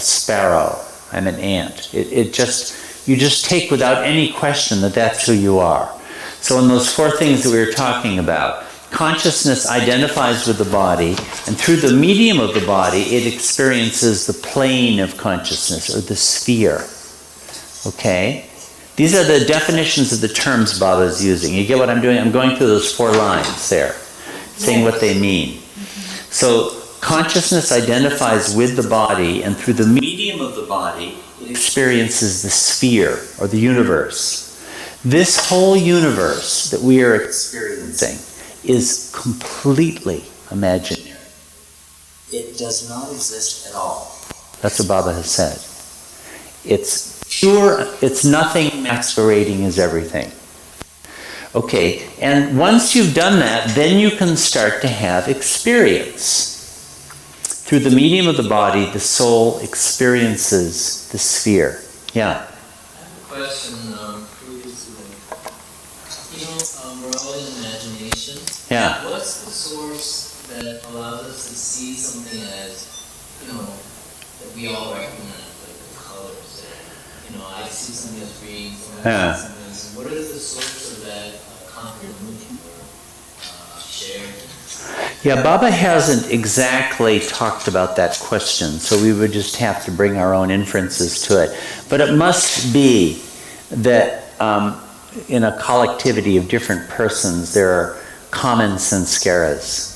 sparrow. I'm an ant. You just take without any question that that's who you are. So in those 4 things that we were talking about, consciousness identifies with the body, and through the medium of the body, it experiences the plane of consciousness, or the sphere. Okay? These are the definitions of the terms Baba is using. You get what I'm doing? I'm going through those 4 lines there, saying what they mean. So consciousness identifies with the body, and through the medium of the body, it experiences the sphere, or the universe. This whole universe that we are experiencing is completely imaginary. It does not exist at all. That's what Baba has said. It's pure, it's nothing masquerading as everything. Okay, and once you've done that, then you can start to have experience. Through the medium of the body, the soul experiences the sphere. Yeah? I have a question previously. We're all in imagination. Yeah. What's the source that allows us to see something as, that we all recognize, like the colors? I see something as green, someone sees something as... What is the source of that continuity or shared? Yeah, Baba hasn't exactly talked about that question, so we would just have to bring our own inferences to it. But it must be that in a collectivity of different persons, there are common sanskaras,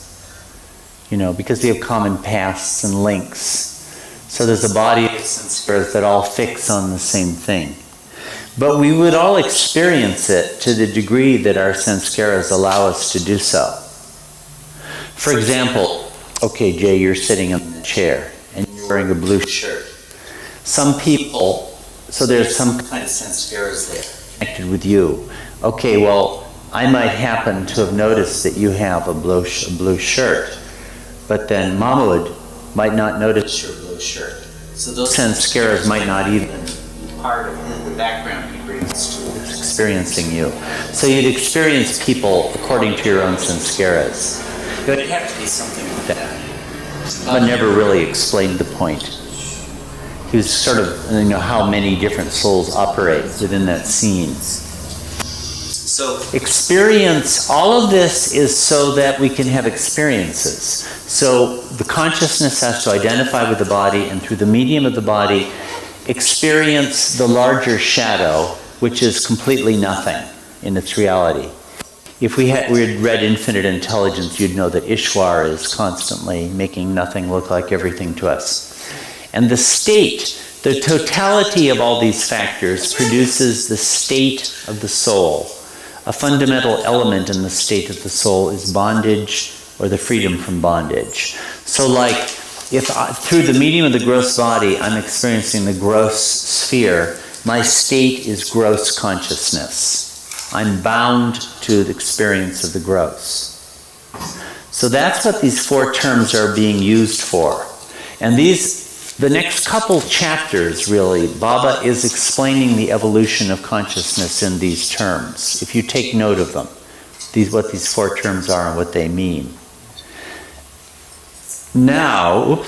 because we have common pasts and links. So there's a body of sanskaras that all fix on the same thing. But we would all experience it to the degree that our sanskaras allow us to do so. For example, okay, Jay, you're sitting in the chair and you're wearing a blue shirt. Some people, so there's some kind of sanskaras there connected with you. Okay, well, I might happen to have noticed that you have a blue shirt, but then Mahmoud might not notice your blue shirt. So those sanskaras might not even be part of the background he brings to experiencing you. So you'd experience people according to your own sanskaras. It would have to be something like that. But never really explained the point. He was sort of, how many different souls operate within that scene. So experience, all of this is so that we can have experiences. So the consciousness has to identify with the body, and through the medium of the body, experience the larger shadow, which is completely nothing in its reality. If we had read Infinite Intelligence, you'd know that Ishwar is constantly making nothing look like everything to us. And the state, the totality of all these factors produces the state of the soul. A fundamental element in the state of the soul is bondage or the freedom from bondage. So like, if through the medium of the gross body, I'm experiencing the gross sphere, my state is gross consciousness. I'm bound to the experience of the gross. So that's what these four terms are being used for. And the next couple chapters, really, Baba is explaining the evolution of consciousness in these terms. If you take note of them, what these four terms are and what they mean. Now,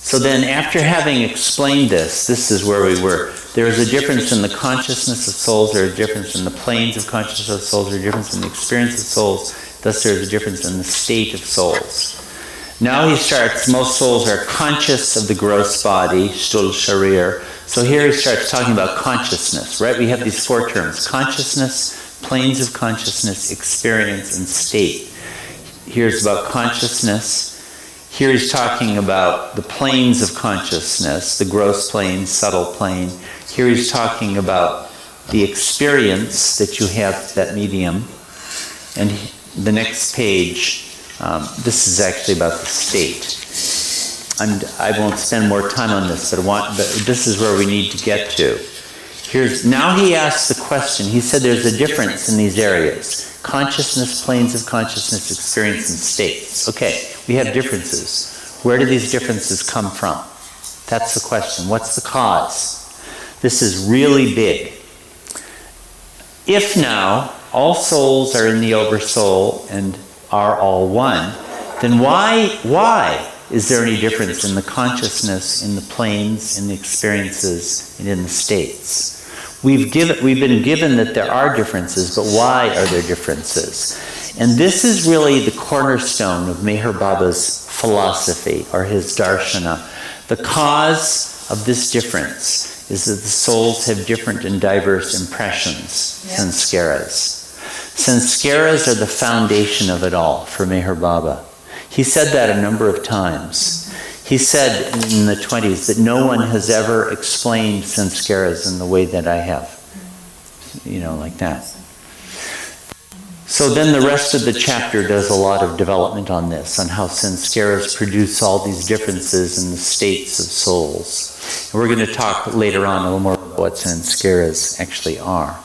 so then after having explained this is where we were. There is a difference in the consciousness of souls, there is a difference in the planes of consciousness of souls, there is a difference in the experience of souls, thus there is a difference in the state of souls. Now he starts, most souls are conscious of the gross body, Sthul Sharir. So here he starts talking about consciousness, right? We have these four terms, consciousness, planes of consciousness, experience, and state. Here's about consciousness. Here he's talking about the planes of consciousness, the gross plane, subtle plane. Here he's talking about the experience that you have, that medium. And the next page, this is actually about the state. I won't spend more time on this, but this is where we need to get to. Now he asks the question, he said there's a difference in these areas. Consciousness, planes of consciousness, experience, and states. Okay, we have differences. Where do these differences come from? That's the question. What's the cause? This is really big. If now all souls are in the Oversoul and are all one, then why is there any difference in the consciousness, in the planes, in the experiences, and in the states? We've been given that there are differences, but why are there differences? And this is really the cornerstone of Meher Baba's philosophy, or his darshana. The cause of this difference is that the souls have different and diverse impressions, sanskaras. Sanskaras are the foundation of it all for Meher Baba. He said that a number of times. He said in the 20s that no one has ever explained sanskaras in the way that I have. Like that. So then the rest of the chapter does a lot of development on this, on how sanskaras produce all these differences in the states of souls. And we're going to talk later on a little more about what sanskaras actually are.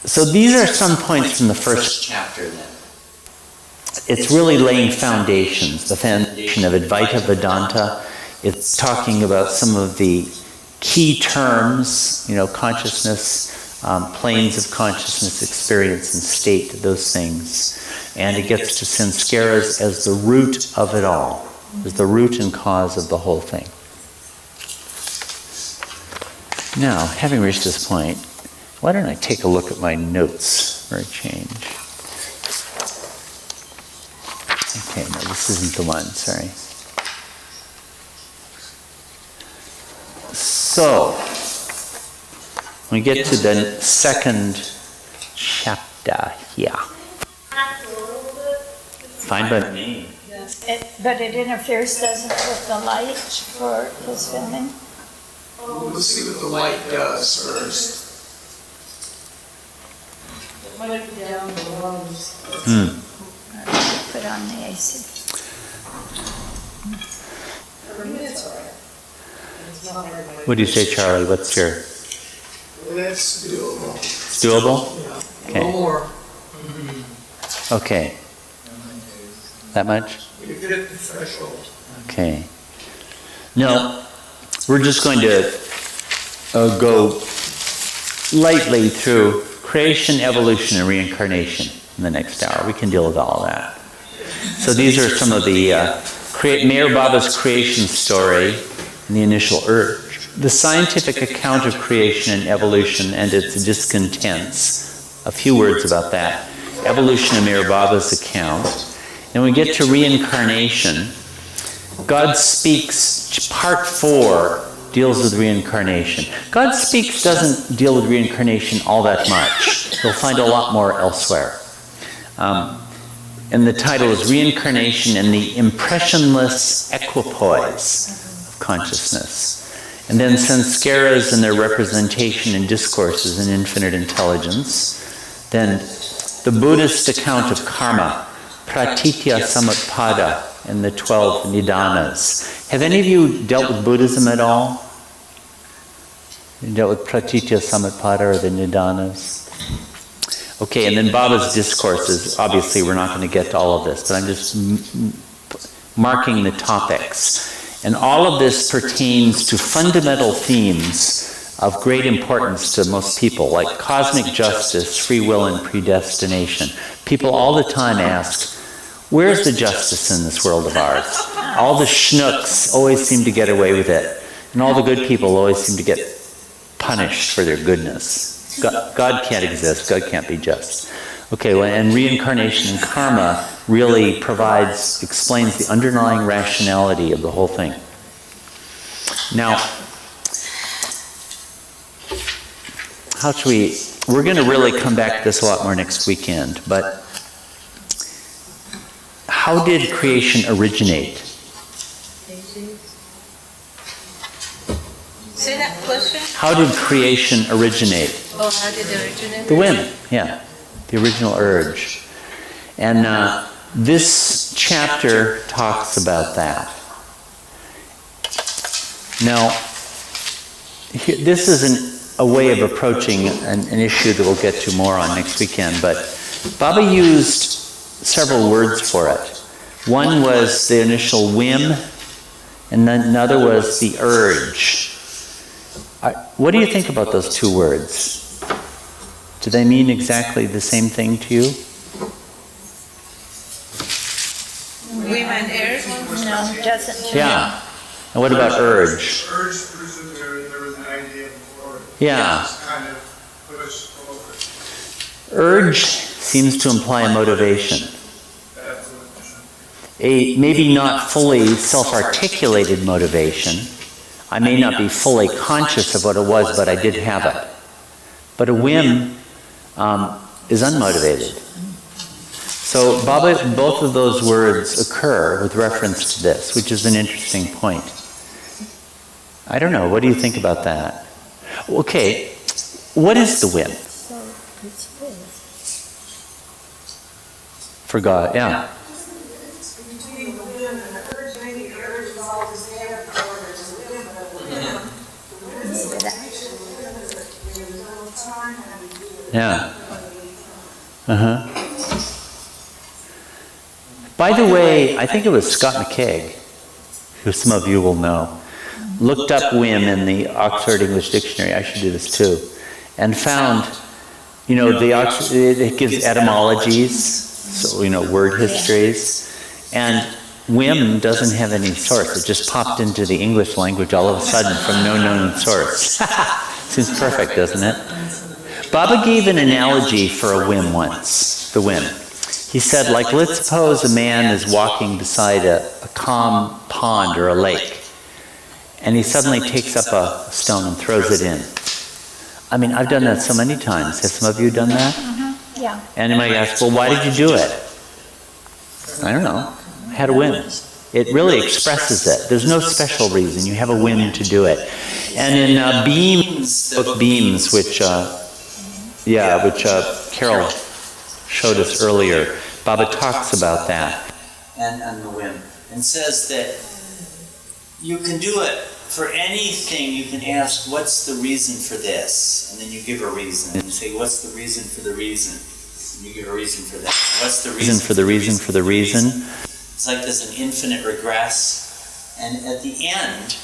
So these are some points from the first chapter then. It's really laying foundations, the foundation of Advaita Vedanta. It's talking about some of the key terms, consciousness, planes of consciousness, experience, and state, those things. And it gets to sanskaras as the root of it all, as the root and cause of the whole thing. Now, having reached this point, why don't I take a look at my notes for a change? Okay, no, this isn't the one, sorry. So, we get to the second chapter here. Fine by me. But it interferes, doesn't it, with the light for his filming? We'll see what the light does first. Might be down below. Put on the AC. it's not everybody. What do you say, Charlie? What's your... That's doable. It's doable? Yeah. Okay. Or, Okay. That much? You hit the threshold. Okay. No, we're just going to go lightly through creation, evolution, and reincarnation in the next hour. We can deal with all of that. So these are some of the Meher Baba's creation story and the initial urge. The scientific account of creation and evolution and its discontents. A few words about that. Evolution of Meher Baba's account. Then we get to reincarnation. God Speaks, part 4, deals with reincarnation. God Speaks doesn't deal with reincarnation all that much. You'll find a lot more elsewhere. And the title is Reincarnation and the Impressionless Equipoise of Consciousness. And then Sanskaras and their representation in discourses in infinite intelligence. Then the Buddhist account of karma, Pratitya Samutpada, and the 12 Nidanas. Have any of you dealt with Buddhism at all? You dealt with Pratitya Samutpada or the Nidanas? Okay, and then Baba's discourses. Obviously, we're not going to get to all of this, but I'm just marking the topics. And all of this pertains to fundamental themes of great importance to most people, like cosmic justice, free will, and predestination. People all the time ask, where's the justice in this world of ours? All the schnooks always seem to get away with it, and all the good people always seem to get punished for their goodness. God can't exist. God can't be just. Okay, well, and reincarnation and karma really explains the underlying rationality of the whole thing. Now, how should we're going to really come back to this a lot more next weekend, but how did creation originate? Say that question. How did creation originate? Oh, how did it originate? The whim, yeah. The original urge. And this chapter talks about that. Now, this isn't a way of approaching an issue that we'll get to more on next weekend, but Baba used several words for it. One was the initial whim, and then another was the urge. What do you think about those two words? Do they mean exactly the same thing to you? Whim and urge? No, it doesn't. Yeah. And what about urge? Urge produces there was an idea before. Yeah. It's kind of pushed forward. Urge seems to imply a motivation. That's what it is. A maybe not fully self-articulated motivation. I may not be fully conscious of what it was, but I did have it. But a whim is unmotivated. So both of those words occur with reference to this, which is an interesting point. I don't know, what do you think about that? Okay, what is the whim? So it's with. For God, yeah. Yeah. Uh-huh. By the way, I think it was Scott McKeag, who some of you will know, looked up whim in the Oxford English Dictionary, I should do this too, and found, it gives etymologies, so, word histories, and whim doesn't have any source. It just popped into the English language all of a sudden from no known source. Seems perfect, doesn't it? Baba gave an analogy for a whim once, the whim. He said, let's suppose a man is walking beside a calm pond or a lake, and he suddenly takes up a stone and throws it in. I mean, I've done that so many times. Have some of you done that? Mm-hmm. Yeah. And you might ask, well, why did you do it? I don't know. I had a whim. It really expresses it. There's no special reason. You have a whim to do it. And in Beams, the book Beams, which Carol showed us earlier, Baba talks about that. And the whim. And says that you can do it for anything, you can ask, what's the reason for this? And then you give a reason. And you say, what's the reason for the reason? And you give a reason for that. What's the reason for the reason for the reason? It's like there's an infinite regress. And at the end,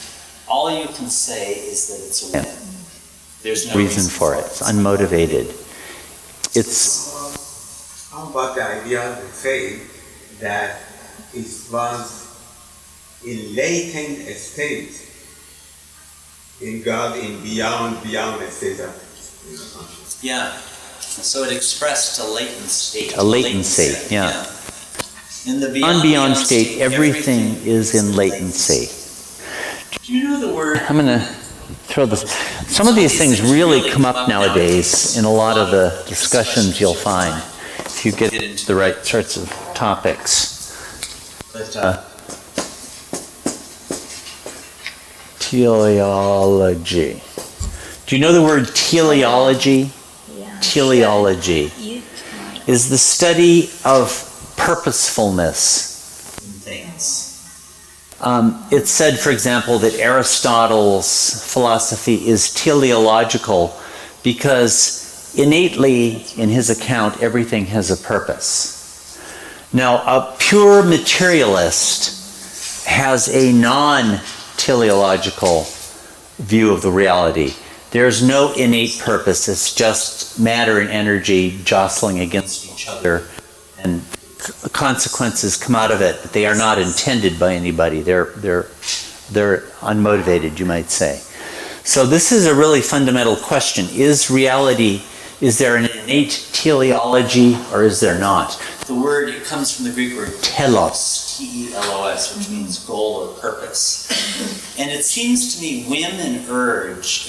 all you can say is that it's a win. There's no reason for it. It's unmotivated. It's... How about the idea of faith that it was in latent state in God, in beyond a state of consciousness? Yeah. So it expressed a latent state. A latent state, yeah. In the beyond state, everything is in latency. Do you know the word? I'm going to throw this. Some of these things really come up nowadays in a lot of the discussions you'll find if you get into the right sorts of topics. But, teleology. Do you know the word teleology? Yeah. Teleology is the study of purposefulness in things. It's said, for example, that Aristotle's philosophy is teleological because innately, in his account, everything has a purpose. Now, a pure materialist has a non-teleological view of the reality. There's no innate purpose. It's just matter and energy jostling against each other, and consequences come out of it, but they are not intended by anybody. They're unmotivated, you might say. So this is a really fundamental question. Is reality, is there an innate teleology or is there not? The word, it comes from the Greek word telos, T-E-L-O-S, which means goal or purpose. And it seems to me whim and urge,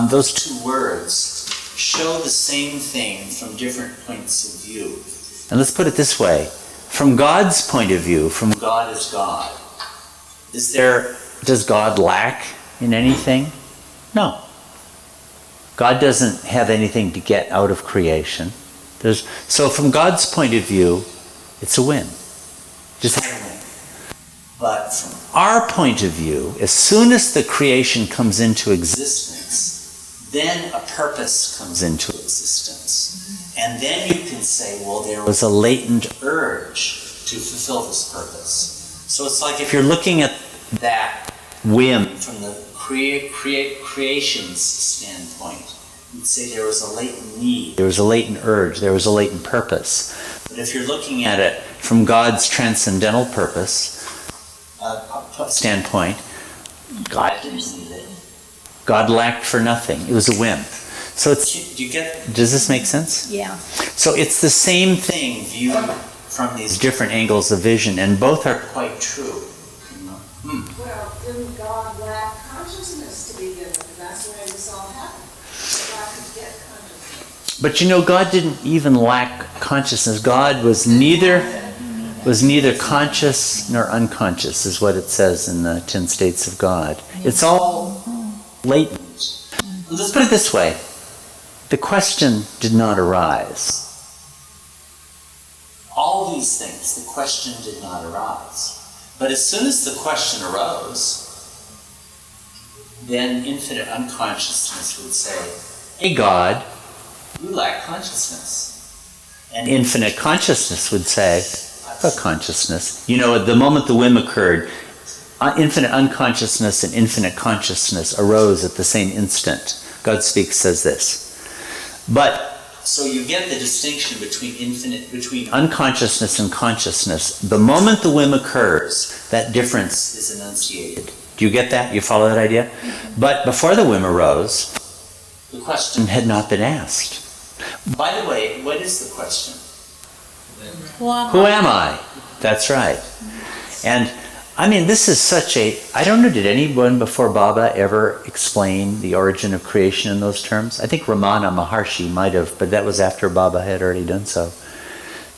those two words, show the same thing from different points of view. And let's put it this way. From God's point of view, from God is God. does God lack in anything? No. God doesn't have anything to get out of creation. So from God's point of view, it's a win. Just have a win. But from our point of view, as soon as the creation comes into existence, then a purpose comes into existence. And then you can say, well, there was a latent urge to fulfill this purpose. So it's like if you're looking at that whim from the creation's standpoint, you'd say there was a latent need, there was a latent urge, there was a latent purpose. But if you're looking at it from God's transcendental purpose standpoint, God didn't need it. God lacked for nothing. It was a whim. So it's, does this make sense? Yeah. So it's the same thing viewed from these different angles of vision, and both are quite true. Well, didn't God lack consciousness to begin with? That's why this all happened. God could get consciousness. But you know, God didn't even lack consciousness. God was neither conscious nor unconscious, is what it says in the 10 states of God. It's all latent. Let's put it this way. The question did not arise. All these things, the question did not arise. But as soon as the question arose, then infinite unconsciousness would say, Hey God, you lack consciousness. and infinite consciousness would say, I've got consciousness. You know, at the moment the whim occurred, infinite unconsciousness and infinite consciousness arose at the same instant. God Speaks says this. But so you get the distinction between unconsciousness and consciousness. The moment the whim occurs, that difference is enunciated. Do you get that? You follow that idea? But before the whim arose, the question had not been asked. By the way, what is the question? Who am I? That's right. And I mean, this is such a, I don't know, did anyone before Baba ever explain the origin of creation in those terms? I think Ramana Maharshi might have, but that was after Baba had already done so.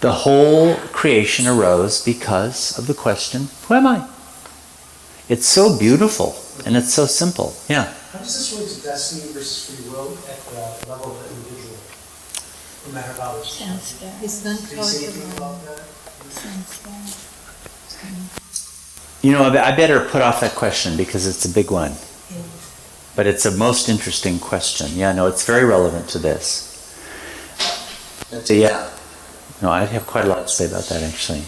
The whole creation arose because of the question, who am I? It's so beautiful, and it's so simple. Yeah? How does this relate to destiny versus free will at the level of the individual? No matter how it's Sounds good. Can you say anything about that? You know, I better put off that question because it's a big one. But it's a most interesting question. Yeah, no, it's very relevant to this. So, yeah. No, I have quite a lot to say about that, actually.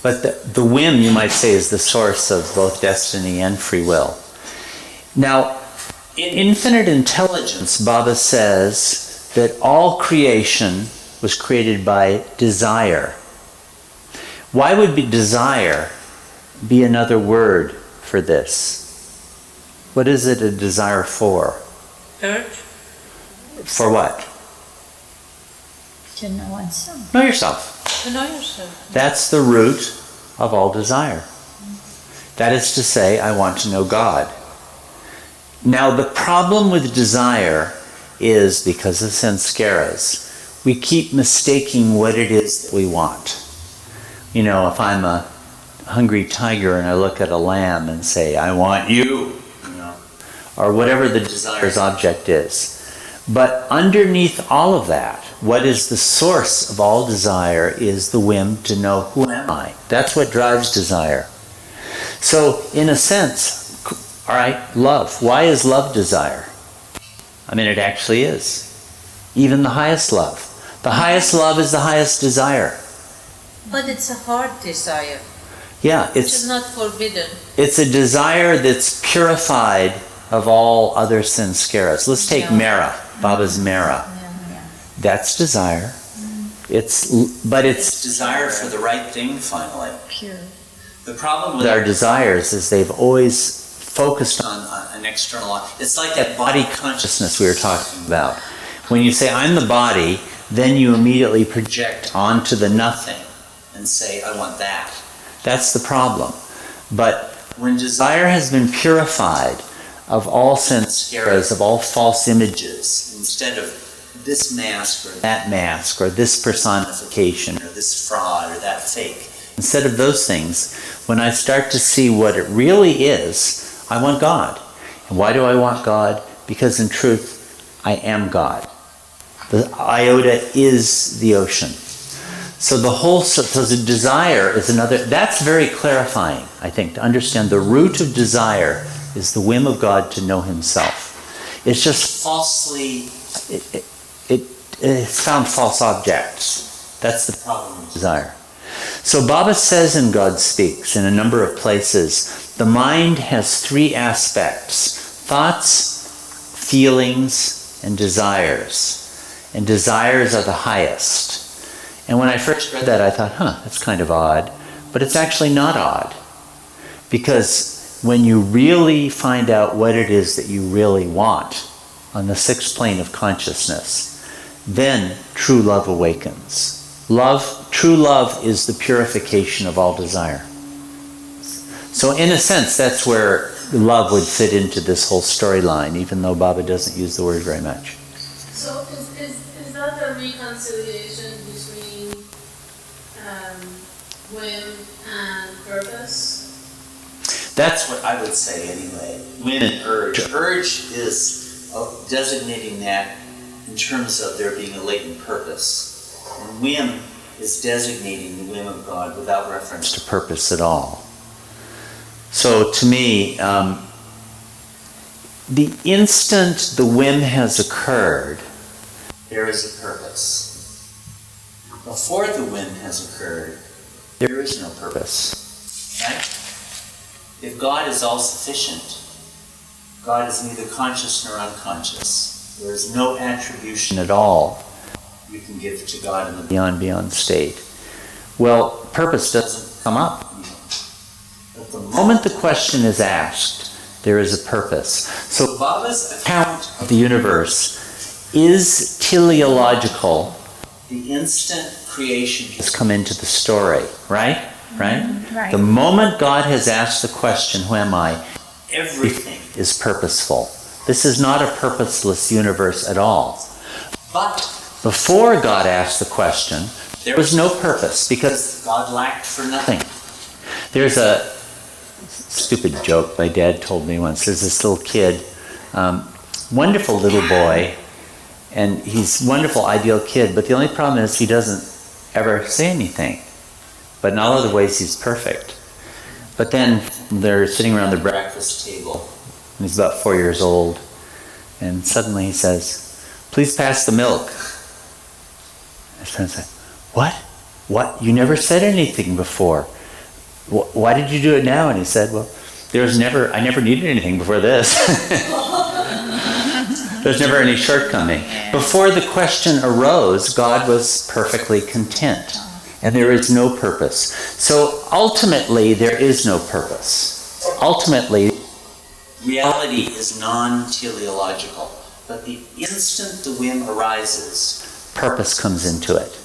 But the whim, you might say, is the source of both destiny and free will. Now, in Infinite Intelligence, Baba says that all creation was created by desire. Why would desire be another word for this? What is it a desire for? Urge? For what? To know oneself. Know yourself. To know yourself. That's the root of all desire. That is to say, I want to know God. Now, the problem with desire is, because of sanskaras, we keep mistaking what it is that we want. You know, if I'm a hungry tiger and I look at a lamb and say, I want you, or whatever the desire's object is. But underneath all of that, what is the source of all desire is the whim to know, who am I? That's what drives desire. So, in a sense, all right, love. Why is love desire? I mean, it actually is. Even the highest love. The highest love is the highest desire. But it's a hard desire. Yeah, Which is not forbidden. It's a desire that's purified of all other sanskaras. Let's take Mera, Baba's Mera. That's desire. But it's desire for the right thing, finally. Pure. The problem with our desires is they've always focused on an external. It's like that body consciousness we were talking about. When you say, I'm the body, then you immediately project onto the nothing and say, I want that. That's the problem. But when desire has been purified of all sanskaras, of all false images, instead of this mask or this personification or this fraud or that fake, instead of those things, when I start to see what it really is, I want God. And why do I want God? Because in truth, I am God. The iota is the ocean. So the desire is another, that's very clarifying, I think, to understand the root of desire is the whim of God to know himself. It's just falsely, it's found false objects. That's the problem with desire. So Baba says in God Speaks, in a number of places, the mind has three aspects: thoughts, feelings, and desires. And desires are the highest. And when I first read that, I thought, that's kind of odd. But it's actually not odd. Because when you really find out what it is that you really want on the sixth plane of consciousness, then true love awakens. True love is the purification of all desire. So in a sense, that's where love would fit into this whole storyline, even though Baba doesn't use the word very much. So is that the reconciliation between whim and purpose? That's what I would say anyway. Whim and urge. Urge is designating that in terms of there being a latent purpose. And whim is designating the whim of God without reference to purpose at all. So to me, the instant the whim has occurred, there is a purpose. Before the whim has occurred, there is no purpose. Right? If God is all-sufficient, God is neither conscious nor unconscious. There is no attribution at all you can give to God in the beyond state. Well, purpose doesn't come up. But the moment the question is asked, there is a purpose. So Baba's account of the universe is teleological. The instant creation has come into the story, right? Right? The moment God has asked the question, who am I? Everything is purposeful. This is not a purposeless universe at all. But before God asked the question, there was no purpose because God lacked for nothing. There's a stupid joke my dad told me once. There's this little kid, wonderful little boy, and he's a wonderful, ideal kid, but the only problem is he doesn't ever say anything. But in all other ways, he's perfect. But then they're sitting around the breakfast table, and he's about 4 years old, and suddenly he says, "Please pass the milk." His friend said, "What? What? You never said anything before. Why did you do it now?" And he said, "Well, I never needed anything before this." There's never any shortcoming. Before the question arose, God was perfectly content. And there is no purpose. So ultimately, there is no purpose. Ultimately, reality is non-teleological. But the instant the whim arises, purpose comes into it.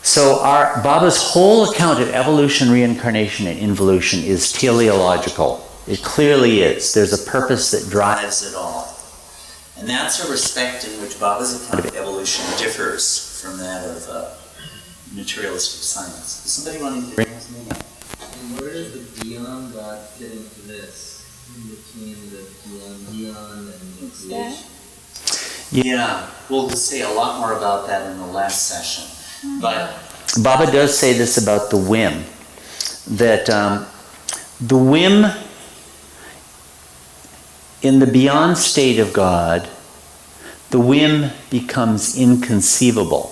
So Baba's whole account of evolution, reincarnation, and involution is teleological. It clearly is. There's a purpose that drives it all. And that's a respect in which Baba's account of evolution differs from that of materialistic science. Does somebody want to bring this name up? And where does the beyond God fit into this? In between the beyond and the creation? Yeah, we'll say a lot more about that in the last session. But Baba does say this about the whim, that the whim in the beyond state of God, the whim becomes inconceivable.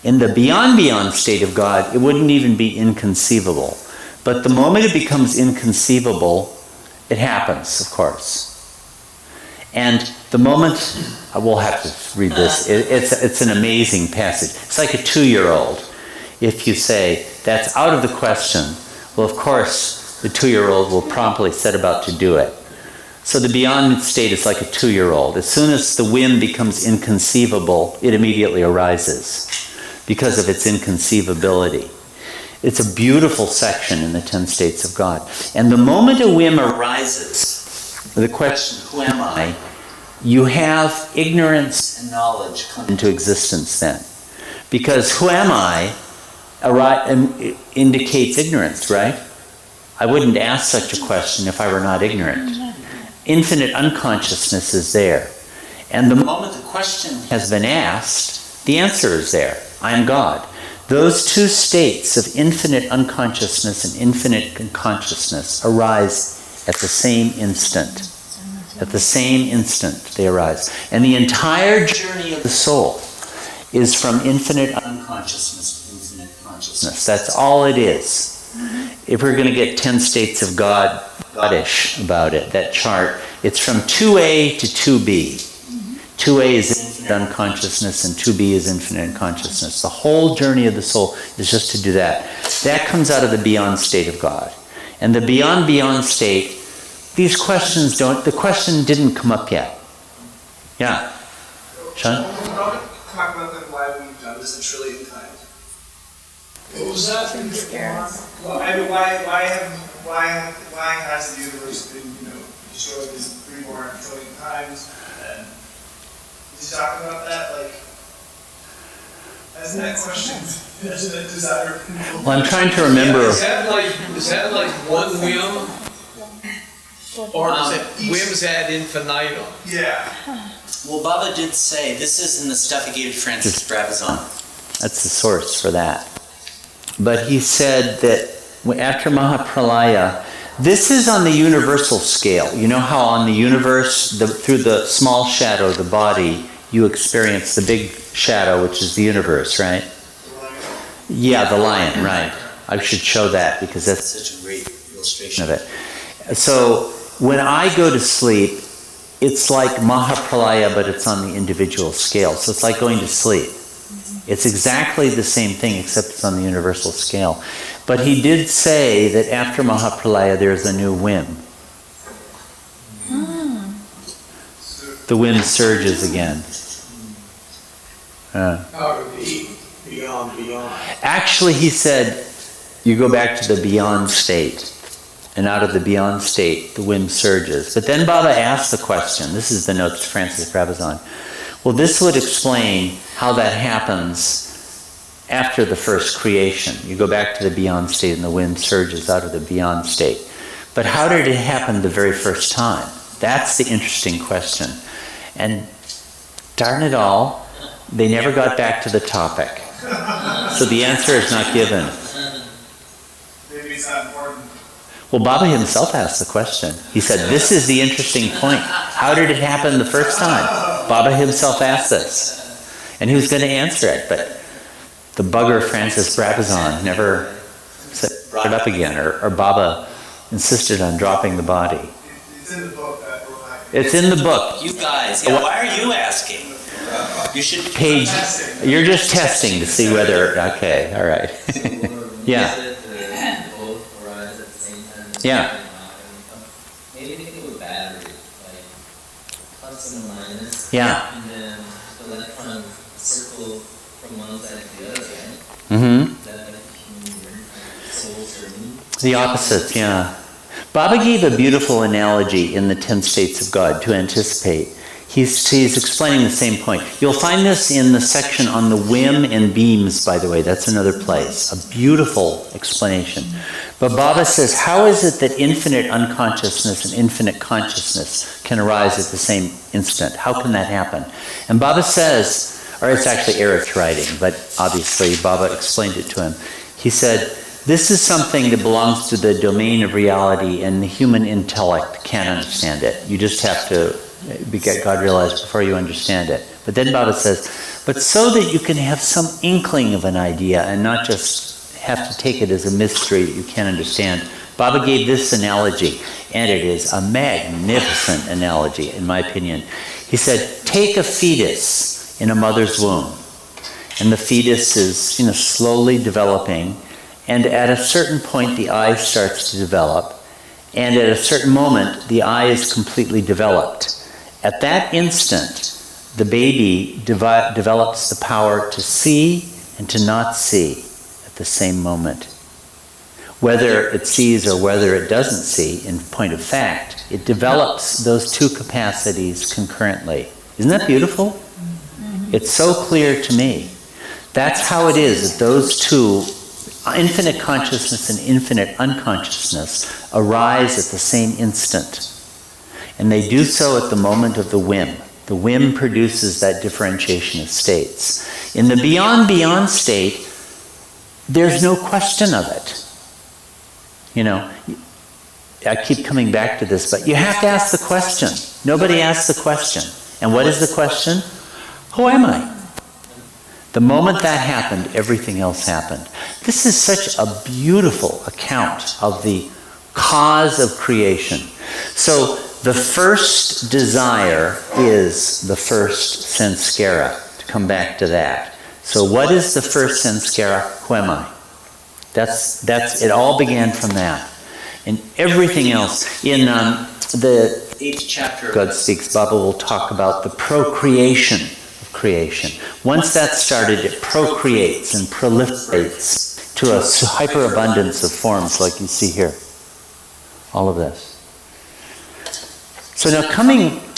In the beyond state of God, it wouldn't even be inconceivable. But the moment it becomes inconceivable, it happens, of course. And the moment, we'll have to read this, it's an amazing passage. It's like a 2-year-old. If you say, "That's out of the question," well, of course, the 2-year-old will promptly set about to do it. So the beyond state is like a 2-year-old. As soon as the whim becomes inconceivable, it immediately arises because of its inconceivability. It's a beautiful section in the 10 states of God. And the moment a whim arises, the question, "Who am I?" you have ignorance and knowledge come into existence then. Because "who am I?" indicates ignorance, right? I wouldn't ask such a question if I were not ignorant. Infinite unconsciousness is there. And the moment the question has been asked, the answer is there. I am God. Those two states of infinite unconsciousness and infinite consciousness arise at the same instant. At the same instant they arise. And the entire journey of the soul is from infinite unconsciousness to infinite consciousness. That's all it is. If we're going to get 10 states of God-ish about it, that chart, it's from 2A to 2B. 2A is infinite unconsciousness and 2B is infinite consciousness. The whole journey of the soul is just to do that. That comes out of the beyond state of God. And the beyond state, these questions the question didn't come up yet. Yeah. Sean? Talk about then why we've done this a trillion times. What was that? Well, I mean, why has the universe been, destroyed this 3 more trillion times? And he's talking about that, like, hasn't that question, hasn't that desire? Well, I'm trying to remember. Is that like one whim? Or is it whims ad infinitum? Yeah. Well, Baba did say, this is in the stuff he gave to Francis Brabazon. That's the source for that. But he said that after Mahapralaya, this is on the universal scale. You know how on the universe, through the small shadow, the body, you experience the big shadow, which is the universe, right? Yeah, the lion, right. I should show that because that's such a great illustration of it. So when I go to sleep, it's like Mahapralaya, but it's on the individual scale. So it's like going to sleep. It's exactly the same thing, except it's on the universal scale. But he did say that after Mahapralaya, there's a new whim. The whim surges again. Out of the beyond. Actually, he said, you go back to the beyond state. And out of the beyond state, the whim surges. But then Baba asked the question, this is the notes to Francis Brabazon. Well, this would explain how that happens after the first creation. You go back to the beyond state and the whim surges out of the beyond state. But how did it happen the very first time? That's the interesting question. And darn it all, they never got back to the topic. So the answer is not given. Maybe it's it's not important. Well, Baba himself asked the question. He said, this is the interesting point. How did it happen the first time? Baba himself asked this. And he was going to answer it, but the bugger Francis Brabazon never brought it up again, or Baba insisted on dropping the body. It's in the book. It's in the book. You guys, yeah, why are you asking? You should Page, you're just testing to see whether, okay, all right. Yeah. Both arise at the same time. Yeah. Maybe think of a battery, like plus and minus. Yeah. And then the electrons circle from one side to the other, right? Mm-hmm. That souls are moved. The opposites, yeah. Baba gave a beautiful analogy in the 10 States of God to anticipate. He's explaining the same point. You'll find this in the section on the whim and beams, by the way. That's another place. A beautiful explanation. But Baba says, how is it that infinite unconsciousness and infinite consciousness can arise at the same instant? How can that happen? And Baba says, or it's actually Eric's writing, but obviously Baba explained it to him. He said, this is something that belongs to the domain of reality, and the human intellect can't understand it. You just have to get God realized before you understand it. But then Baba says, but so that you can have some inkling of an idea and not just have to take it as a mystery that you can't understand, Baba gave this analogy, and it is a magnificent analogy, in my opinion. He said, take a fetus in a mother's womb, and the fetus is, slowly developing, and at a certain point the eye starts to develop, and at a certain moment the eye is completely developed. At that instant, the baby develops the power to see and to not see at the same moment. Whether it sees or whether it doesn't see, in point of fact, it develops those two capacities concurrently. Isn't that beautiful? It's so clear to me. That's how it is that those two, infinite consciousness and infinite unconsciousness, arise at the same instant. And they do so at the moment of the whim. The whim produces that differentiation of states. In the beyond state, there's no question of it. I keep coming back to this, but you have to ask the question. Nobody asks the question. And what is the question? Who am I? The moment that happened, everything else happened. This is such a beautiful account of the cause of creation. So the first desire is the first sanskara, to come back to that. So what is the first sanskara? Who am I? That's it all began from that. And everything else, in the 8th chapter of God Speaks, Baba will talk about the procreation of creation. Once that's started, it procreates and proliferates to a hyperabundance of forms like you see here. All of this. So now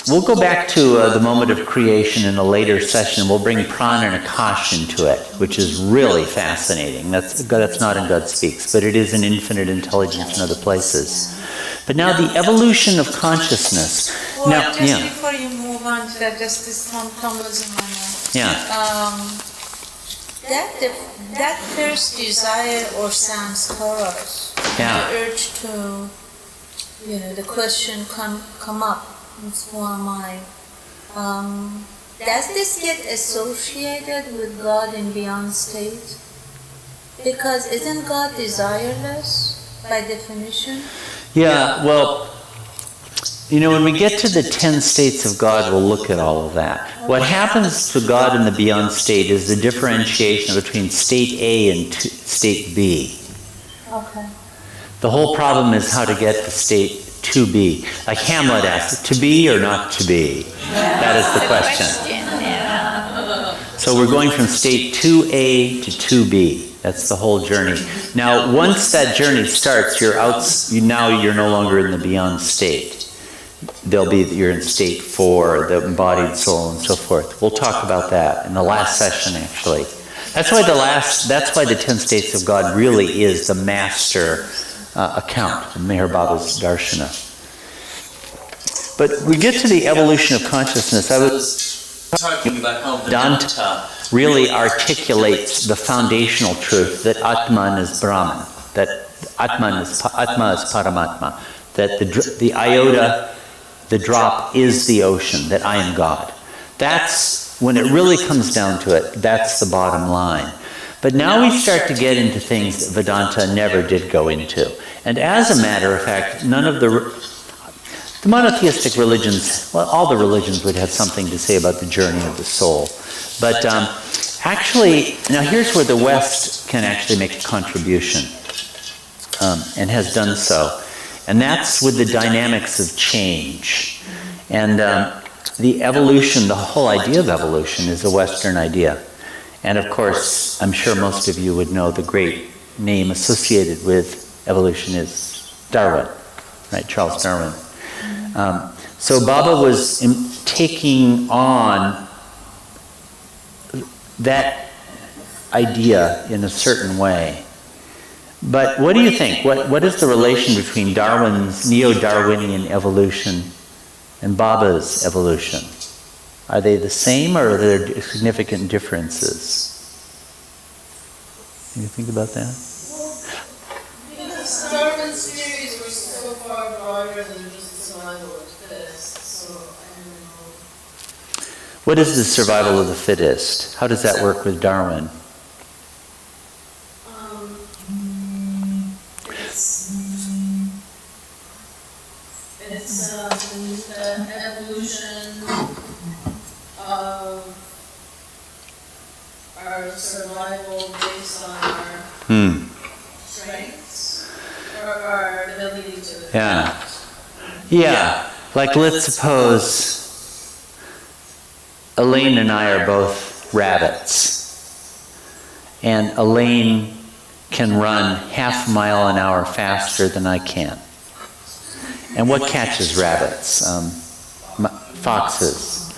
we'll go back to the moment of creation in a later session. We'll bring Prana and Akash into it, which is really fascinating. That's not in God Speaks, but it is in Infinite Intelligence in other places. But now the evolution of consciousness. Well, now, just before you move on to that, just this thumb was in my mind. Yeah. That first desire or samskaras, Yeah. the urge to, the question come up, who am I? Does this get associated with God in beyond state? Because isn't God desireless by definition? Yeah, well, when we get to the 10 states of God, we'll look at all of that. What happens to God in the beyond state is the differentiation between state A and state B. Okay. The whole problem is how to get to state 2B. Like Hamlet asked, to be or not to be? That is the question. So we're going from state 2A to 2B. That's the whole journey. Now, once that journey starts, you're no longer in the beyond state. You're in state 4, the embodied soul, and so forth. We'll talk about that in the last session, actually. That's why the 10 states of God really is the master account of MeherBaba's Darshana. But we get to the evolution of consciousness. I was talking about how Vedanta really articulates the foundational truth that Atman is Brahman, that Atma is Paramatma. That the iota, the drop is the ocean, that I am God. That's, when it really comes down to it, that's the bottom line. But now we start to get into things that Vedanta never did go into. And as a matter of fact, none of the monotheistic religions, well, all the religions would have something to say about the journey of the soul. But actually, now here's where the West can actually make a contribution, and has done so. And that's with the dynamics of change. And the evolution, the whole idea of evolution is a Western idea. And of course, I'm sure most of you would know the great name associated with evolution is Darwin, right? Charles Darwin. So Baba was taking on that idea in a certain way. But what do you think? What is the relation between Darwin's neo-Darwinian evolution and Baba's evolution? Are they the same, or are there significant differences? Can you think about that? Because Darwin's theories were so far broader than just the survival of the fittest, so I don't know. What is the survival of the fittest? How does that work with Darwin? It's the evolution of our survival based on our strengths or our ability to adapt. Yeah. Like, let's suppose Elaine and I are both rabbits, and Elaine can run half a mile an hour faster than I can. And what catches rabbits? Foxes.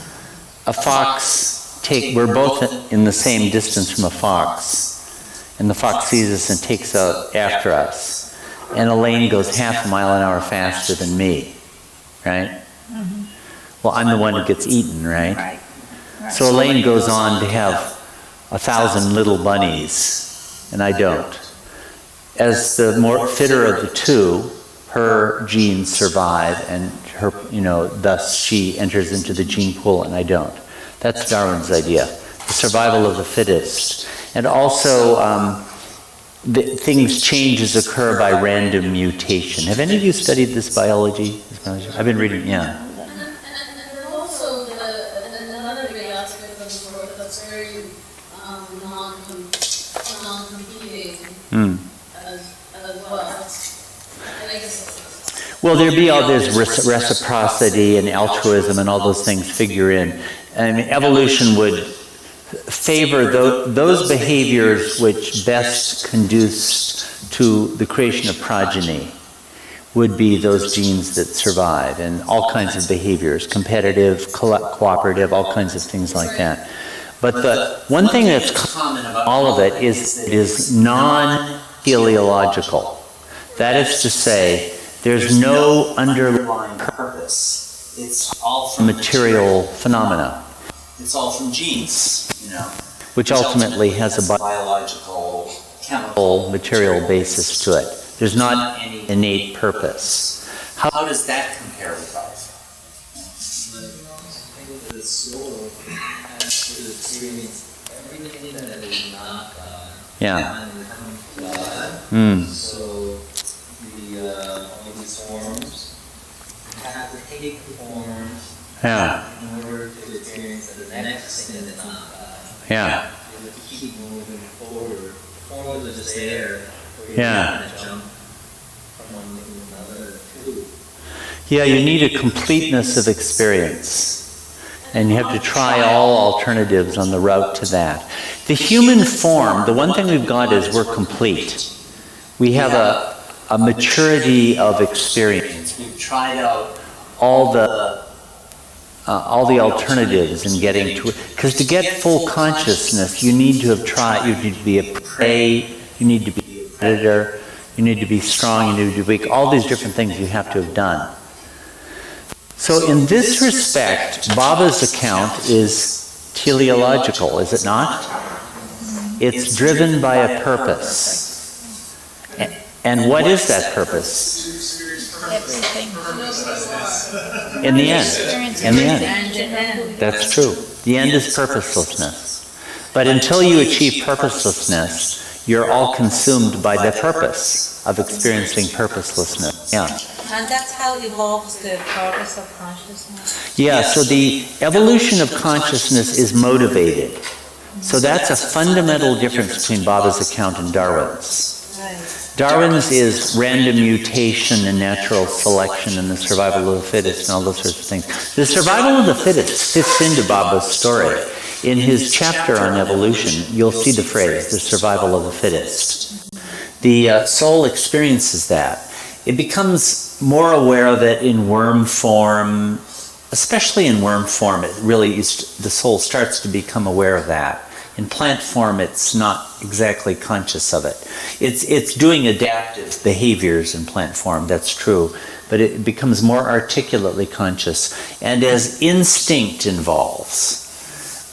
A fox, we're both in the same distance from a fox, and the fox sees us and takes out after us. And Elaine goes half a mile an hour faster than me, right? Mm-hmm. Well, I'm the one who gets eaten, right? So Elaine goes on to have 1,000 little bunnies, and I don't. As the more fitter of the two, her genes survive, and her, thus she enters into the gene pool, and I don't. That's Darwin's idea, the survival of the fittest. And also, changes occur by random mutation. Have any of you studied this biology? I've been reading, yeah. And also another big aspect of the work that's very non-competing as well. Well, there's reciprocity and altruism and all those things figure in. I mean, evolution would favor those behaviors which best conduce to the creation of progeny would be those genes that survive, and all kinds of behaviors, competitive, cooperative, all kinds of things like that. But the one thing that's common about all of it is it is non-teleological. That is to say, there's no underlying purpose. It's all from material phenomena. It's all from genes, which ultimately has a biological, chemical, material basis to it. There's not any innate purpose. How does that compare with life? The soul has to experience everything that is not God. Yeah. And become God. So all these forms have to take the forms in order to experience the next thing that's not God. Yeah. You have to keep moving forward. Forms are just there. Yeah. Jump from one thing to another too. Yeah, you need a completeness of experience. And you have to try all alternatives on the route to that. The human form, the one thing we've got is we're complete. We have a maturity of experience. We've tried out all the alternatives in getting to it. Because to get full consciousness, you need to have tried. You need to be a prey. You need to be a predator. You need to be strong. You need to be weak. All these different things you have to have done. So in this respect, Baba's account is teleological, is it not? It's driven by a purpose. And what is that purpose? Everything. In the end. In the end. And That's true. The end is purposelessness. But until you achieve purposelessness, you're all consumed by the purpose of experiencing purposelessness. Yeah. And that's how evolves the progress of consciousness. Yeah, so the evolution of consciousness is motivated. So that's a fundamental difference between Baba's account and Darwin's. Darwin's is random mutation and natural selection and the survival of the fittest and all those sorts of things. The survival of the fittest fits into Baba's story. In his chapter on evolution, you'll see the phrase, the survival of the fittest. The soul experiences that. It becomes more aware of it in worm form, especially in worm form. It really is, the soul starts to become aware of that. In plant form, it's not exactly conscious of it. It's doing adaptive behaviors in plant form, that's true, but it becomes more articulately conscious. And as instinct involves,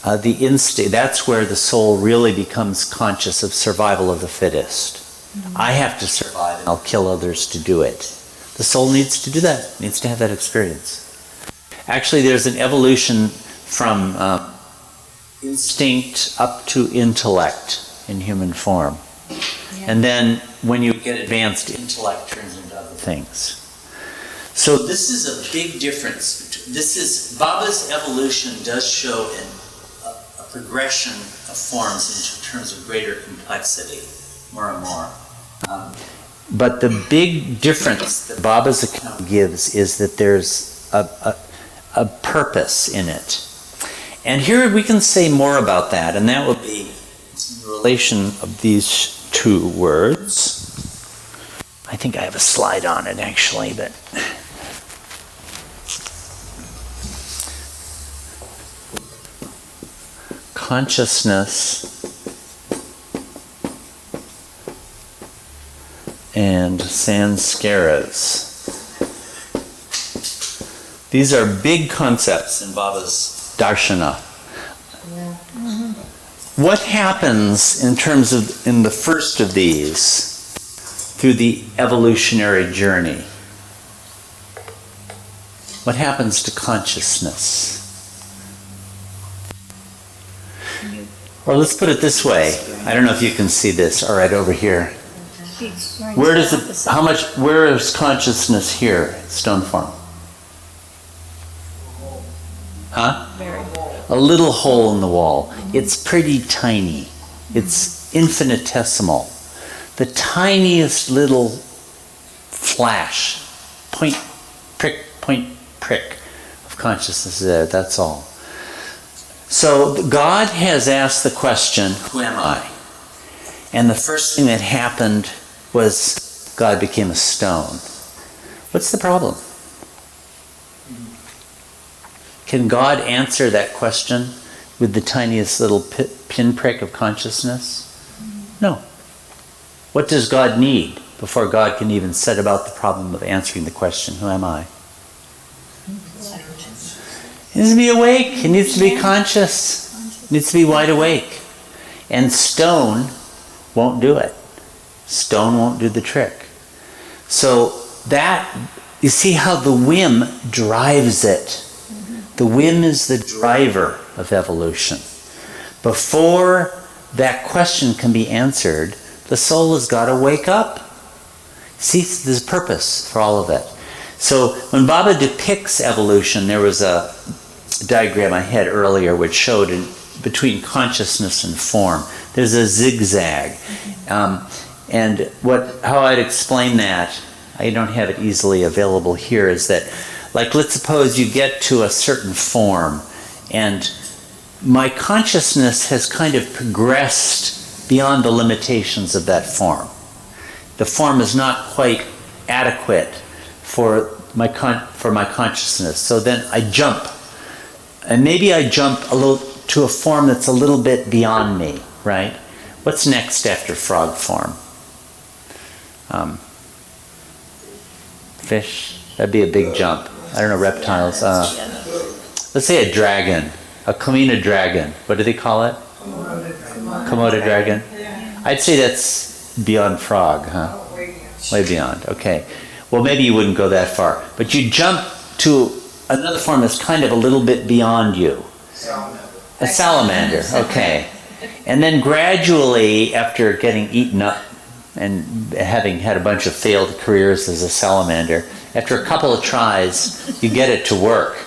the instinct, that's where the soul really becomes conscious of survival of the fittest. I have to survive and I'll kill others to do it. The soul needs to do that, needs to have that experience. Actually, there's an evolution from instinct up to intellect in human form. And then when you get advanced, intellect turns into other things. So this is a big difference. Baba's evolution does show a progression of forms in terms of greater complexity, more and more. But the big difference that Baba's account gives is that there's a purpose in it. And here we can say more about that, and that would be the relation of these two words. I think I have a slide on it actually, but consciousness and sanskaras. These are big concepts in Baba's darshana. What happens in terms of, in the first of these, through the evolutionary journey? What happens to consciousness? Or let's put it this way. I don't know if you can see this. All right, over here. Where does it, where is consciousness here, stone form? Huh? A little hole in the wall. It's pretty tiny. It's infinitesimal. The tiniest little flash, point, prick, of consciousness is there, that's all. So God has asked the question, who am I? And the first thing that happened was God became a stone. What's the problem? Can God answer that question with the tiniest little pinprick of consciousness? No. What does God need before God can even set about the problem of answering the question, who am I? He needs to be awake. He needs to be conscious. He needs to be wide awake. And stone won't do it. Stone won't do the trick. So that, you see how the whim drives it. The whim is the driver of evolution. Before that question can be answered, the soul has got to wake up. See, there's purpose for all of it. So when Baba depicts evolution, there was a diagram I had earlier which showed between consciousness and form, there's a zigzag. And how I'd explain that, I don't have it easily available here, is that, like, let's suppose you get to a certain form, and my consciousness has kind of progressed beyond the limitations of that form. The form is not quite adequate for my consciousness. So then I jump. And maybe I jump a little to a form that's a little bit beyond me, right? What's next after frog form? Fish? That'd be a big jump. I don't know, reptiles. Let's say a dragon, a Kamina dragon. What do they call it? Komodo dragon. I'd say that's beyond frog, huh? Way beyond, okay. Well, maybe you wouldn't go that far. But you jump to another form that's kind of a little bit beyond you. A salamander, okay. And then gradually, after getting eaten up and having had a bunch of failed careers as a salamander, after a couple of tries, you get it to work.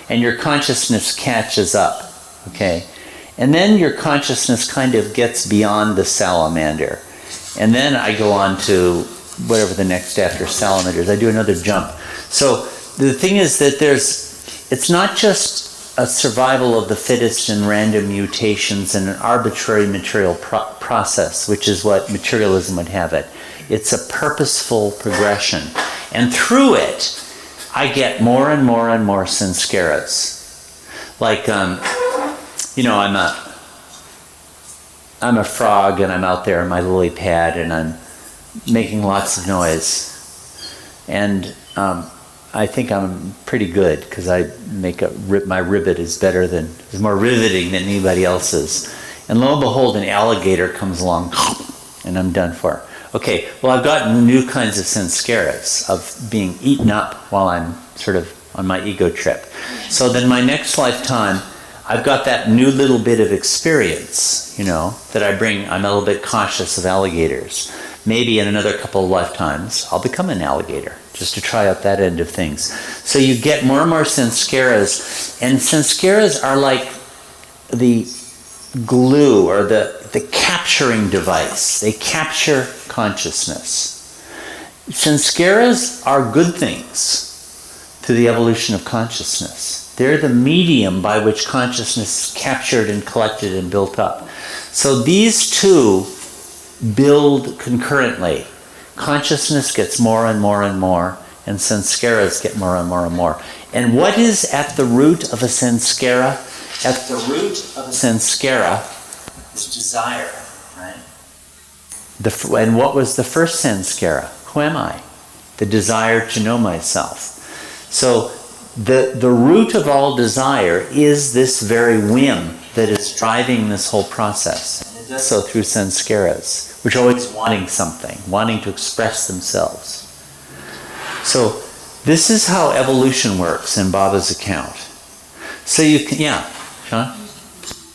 And your consciousness catches up, okay? And then your consciousness kind of gets beyond the salamander. And then I go on to whatever the next after salamander is. I do another jump. So the thing is that it's not just a survival of the fittest and random mutations and an arbitrary material process, which is what materialism would have it. It's a purposeful progression. And through it, I get more and more and more sanskaras. Like, I'm a frog and I'm out there in my lily pad and I'm making lots of noise. And I think I'm pretty good because I make my ribbit is more riveting than anybody else's. And lo and behold, an alligator comes along and I'm done for. Okay, well, I've gotten new kinds of sanskaras of being eaten up while I'm sort of on my ego trip. So then my next lifetime, I've got that new little bit of experience, that I bring. I'm a little bit cautious of alligators. Maybe in another couple of lifetimes, I'll become an alligator, just to try out that end of things. So you get more and more sanskaras, and sanskaras are like the glue or the capturing device. They capture consciousness. Sanskaras are good things to the evolution of consciousness. They're the medium by which consciousness is captured and collected and built up. So these two build concurrently. Consciousness gets more and more and more, and sanskaras get more and more and more. And what is at the root of a sanskara? At the root of a sanskara is desire, right? And what was the first sanskara? Who am I? The desire to know myself. So the root of all desire is this very whim that is driving this whole process. And it does so through sanskaras, which are always wanting something, wanting to express themselves. So this is how evolution works in Baba's account. So you can, yeah, Sean?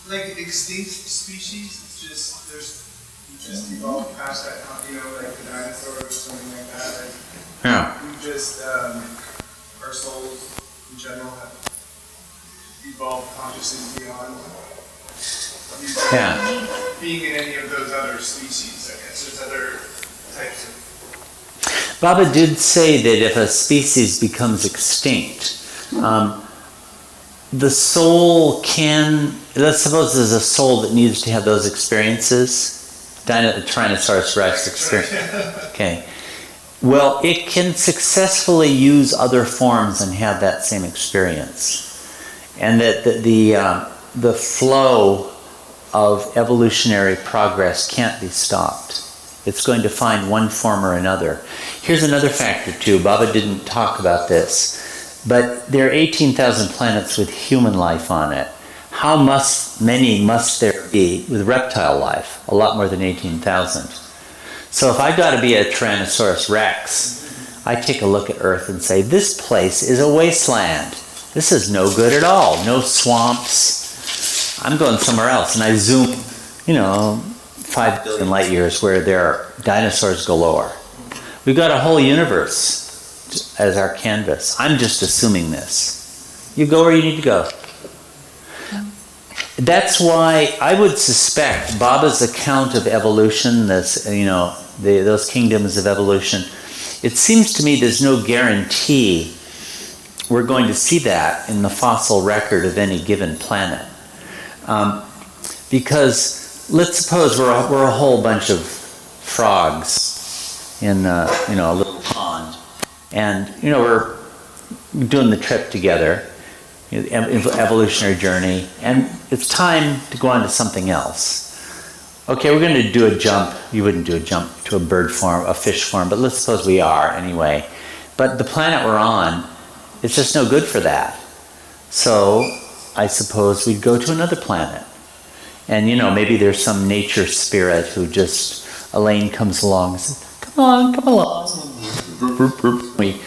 Like extinct species, it's just, we just evolved past that, like the dinosaurs or something like that. Yeah. We just, our souls in general have evolved consciously beyond being in any of those other species, I guess. There's other types of... Baba did say that if a species becomes extinct, the soul can, let's suppose there's a soul that needs to have those experiences. Tyrannosaurus Rex experience. Okay. Well, it can successfully use other forms and have that same experience. And that the flow of evolutionary progress can't be stopped. It's going to find one form or another. Here's another factor too. Baba didn't talk about this, but there are 18,000 planets with human life on it. How many must there be with reptile life? A lot more than 18,000. So if I got to be a Tyrannosaurus Rex, I take a look at Earth and say, this place is a wasteland. This is no good at all. No swamps. I'm going somewhere else. And I zoom, 5 billion light years where there are dinosaurs galore. We've got a whole universe as our canvas. I'm just assuming this. You go where you need to go. That's why I would suspect Baba's account of evolution, those kingdoms of evolution, it seems to me there's no guarantee we're going to see that in the fossil record of any given planet. Because let's suppose we're a whole bunch of frogs in a little pond, and we're doing the trip together, evolutionary journey, and it's time to go on to something else. Okay, we're going to do a jump. You wouldn't do a jump to a bird form, a fish form, but let's suppose we are anyway. But the planet we're on, it's just no good for that. So I suppose we'd go to another planet. And maybe there's some nature spirit who Elaine comes along and says, come along, we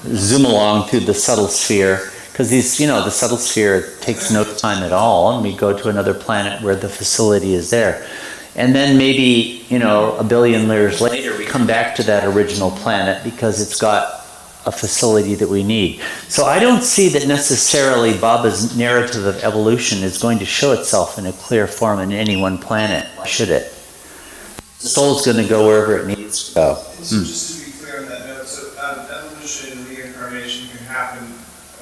zoom along through the subtle sphere, because the subtle sphere takes no time at all, and we go to another planet where the facility is there. And then maybe, a billion years later, we come back to that original planet because it's got a facility that we need. So I don't see that necessarily Baba's narrative of evolution is going to show itself in a clear form in any one planet, should it? The soul's going to go wherever it needs to go. So just to be clear on that note, so evolution and reincarnation can happen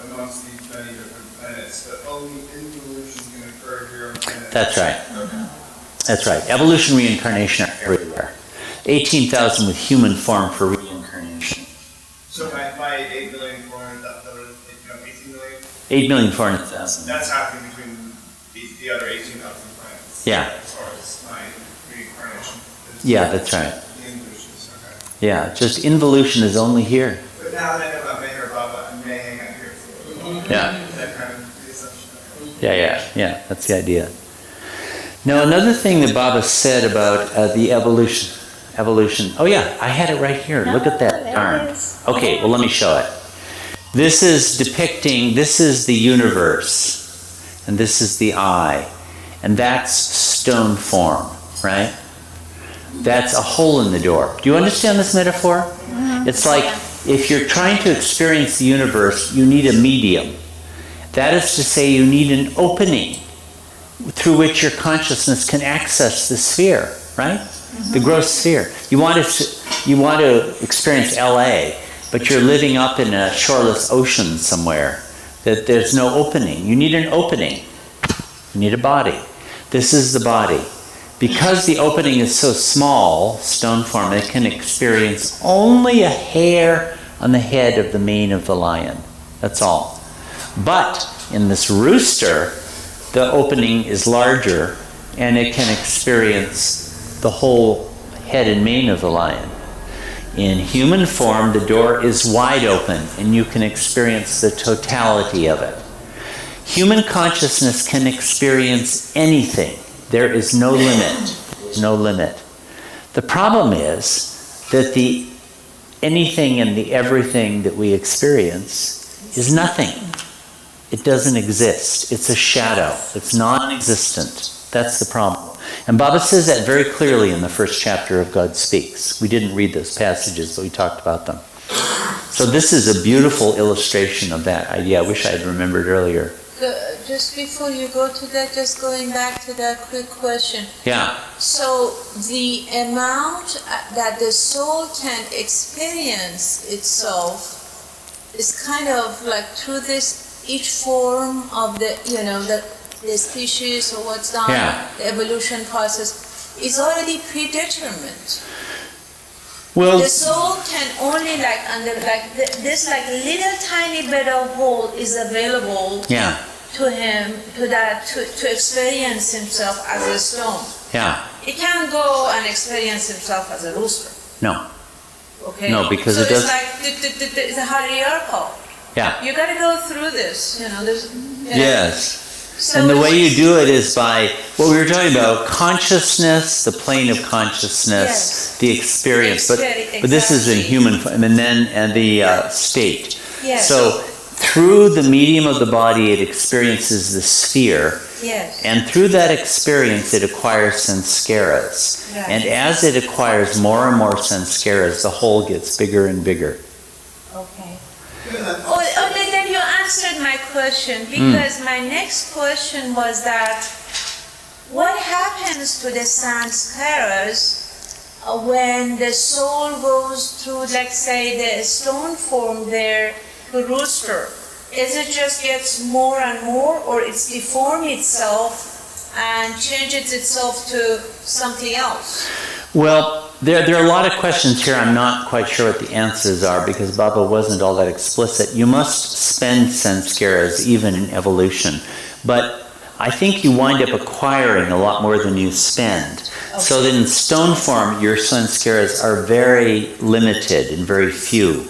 amongst these many different planets, but only involution can occur here on planet. That's right. Okay. That's right. Evolution, reincarnation are everywhere. 18,000 with human form for reincarnation. So my 8 million 18 million? 8,400,000. That's happening between the other 18,000 planets. Yeah. As far as my reincarnation. Yeah, that's right. The involutions, okay. Yeah, just involution is only here. But now that I know about MeherBaba, I may hang out here for a little while. Yeah. That kind of the assumption. Yeah, that's the idea. Now, another thing that Baba said about the evolution. Oh yeah, I had it right here. Look at that. Darn. Okay, well let me show it. This is the universe, and this is the eye, and that's stone form, right? That's a hole in the door. Do you understand this metaphor? It's like if you're trying to experience the universe, you need a medium. That is to say, you need an opening through which your consciousness can access the sphere, right? The gross sphere. You want to experience LA, but you're living up in a shoreless ocean somewhere. That there's no opening. You need an opening. You need a body. This is the body. Because the opening is so small, stone form, it can experience only a hair on the head of the mane of the lion. That's all. But in this rooster, the opening is larger, and it can experience the whole head and mane of the lion. In human form, the door is wide open, and you can experience the totality of it. Human consciousness can experience anything. There is no limit. No limit. The problem is that the anything and the everything that we experience is nothing. It doesn't exist. It's a shadow. It's non-existent. That's the problem. And Baba says that very clearly in the first chapter of God Speaks. We didn't read those passages, but we talked about them. So this is a beautiful illustration of that idea. I wish I had remembered earlier. Just before you go to that, just going back to that quick question. Yeah. So the amount that the soul can experience itself is kind of like through this each form of the species or what's done, the evolution process is already predetermined. Well, the soul can only this little tiny bit of hole is available to him to experience himself as a stone. Yeah. He can't go and experience himself as a rooster. No. Okay. No, because so it does. It's a hierarchical. Yeah. You got to go through this. Yes. So and the way you do it is by what we were talking about: consciousness, the plane of consciousness, the experience. But this is in human, and then the state. Yes. So through the medium of the body, it experiences the sphere. Yes. And through that experience, it acquires sanskaras. Right. And as it acquires more and more sanskaras, the whole gets bigger and bigger. Okay. Then you answered my question, because my next question was that what happens to the sanskaras when the soul goes through, let's say, the stone form there, the rooster? Is it just gets more and more, or it's deform itself and changes itself to something else? Well, there are a lot of questions here. I'm not quite sure what the answers are because Baba wasn't all that explicit. You must spend sanskaras even in evolution. But I think you wind up acquiring a lot more than you spend. Okay. So that in stone form, your sanskaras are very limited and very few.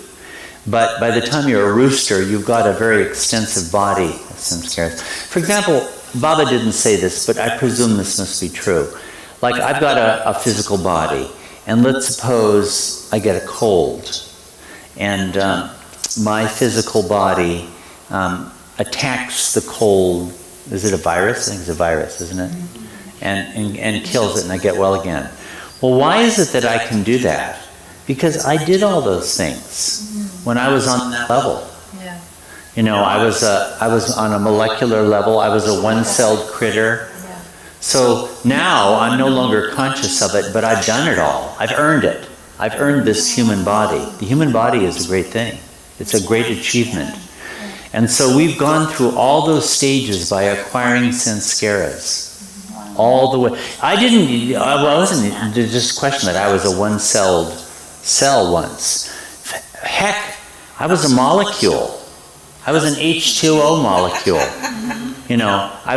But by the time you're a rooster, you've got a very extensive body of sanskaras. For example, Baba didn't say this, but I presume this must be true. Like, I've got a physical body, and let's suppose I get a cold. and my physical body attacks the cold. Is it a virus? I think it's a virus, isn't it? And kills it, and I get well again. Well, why is it that I can do that? Because I did all those things when I was on that level. Yeah. You know, I was on a molecular level. I was a one-celled critter. So now I'm no longer conscious of it, but I've done it all. I've earned it. I've earned this human body. The human body is a great thing. It's a great achievement. And so we've gone through all those stages by acquiring sanskaras. All the way. I wasn't just a question that I was a one-celled cell once. Heck, I was a molecule. I was an H2O molecule. You know, I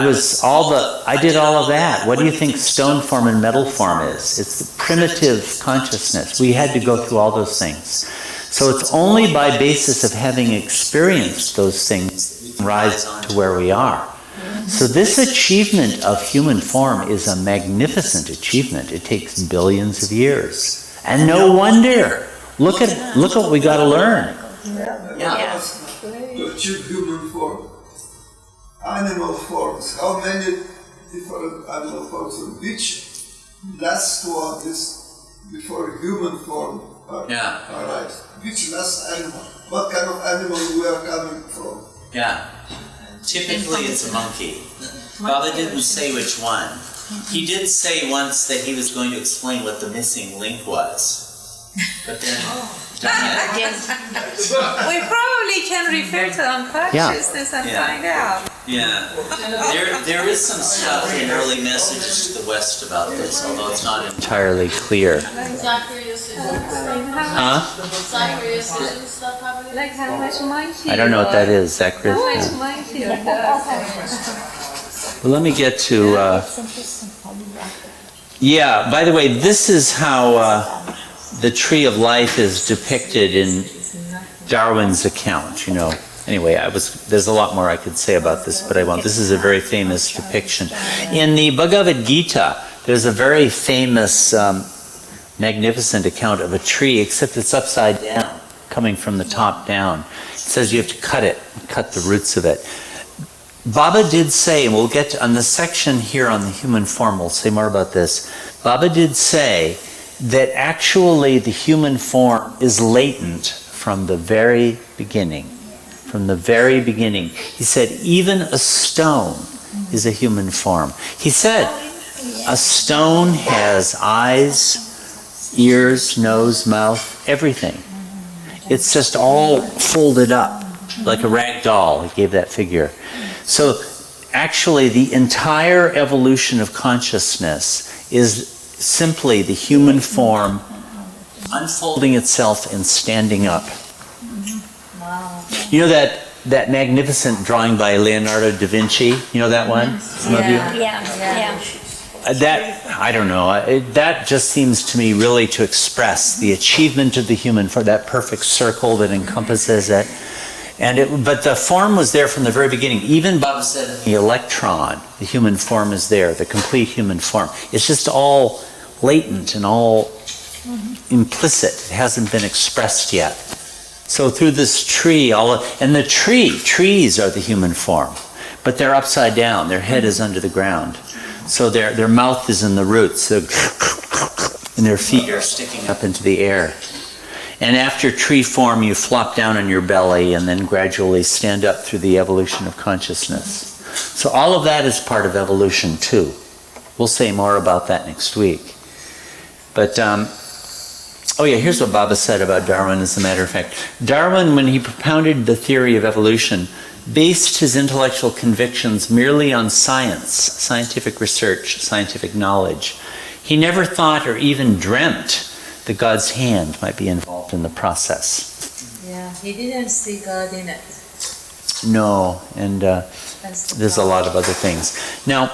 did all of that. What do you think stone form and metal form is? It's the primitive consciousness. We had to go through all those things. So it's only by basis of having experienced those things we can rise to where we are. So this achievement of human form is a magnificent achievement. It takes billions of years. And no wonder. Look what we got to learn. Yeah. To achieve human form. Animal forms. How many different animal forms? Which last one is before human form arrives? Which last animal? What kind of animal we are coming from? Yeah. Typically it's a monkey. Baba didn't say which one. He did say once that he was going to explain what the missing link was. But then... We probably can refer to unconsciousness and find out. Yeah. There is some stuff in early messages to the West about this, although it's not entirely clear. Like how much mighty I don't know what that is, Zachary. How much mighty Well, let me get to... Yeah, by the way, this is how the tree of life is depicted in Darwin's account, you know. Anyway, there's a lot more I could say about this, but I won't. This is a very famous depiction. In the Bhagavad Gita, there's a very famous, magnificent account of a tree, except it's upside down, coming from the top down. It says you have to cut the roots of it. Baba did say, and we'll get to, on the section here on the human form, we'll say more about this. Baba did say that actually the human form is latent from the very beginning. From the very beginning. He said even a stone is a human form. He said a stone has eyes, ears, nose, mouth, everything. It's just all folded up like a rag doll. He gave that figure. So actually the entire evolution of consciousness is simply the human form unfolding itself and standing up. You know that magnificent drawing by Leonardo da Vinci? You know that one? Some of you? Yeah. That, I don't know, that just seems to me really to express the achievement of the human form, that perfect circle that encompasses it. But the form was there from the very beginning. Even Baba said the electron, the human form is there, the complete human form. It's just all latent and all implicit. It hasn't been expressed yet. So through this tree, trees are the human form, but they're upside down. Their head is under the ground. So their mouth is in the roots, and their feet are sticking up into the air. And after tree form, you flop down on your belly and then gradually stand up through the evolution of consciousness. So all of that is part of evolution too. We'll say more about that next week. But, here's what Baba said about Darwin, as a matter of fact. Darwin, when he propounded the theory of evolution, based his intellectual convictions merely on science, scientific research, scientific knowledge. He never thought or even dreamt that God's hand might be involved in the process. Yeah, he didn't see God in it. No, and there's a lot of other things. Now,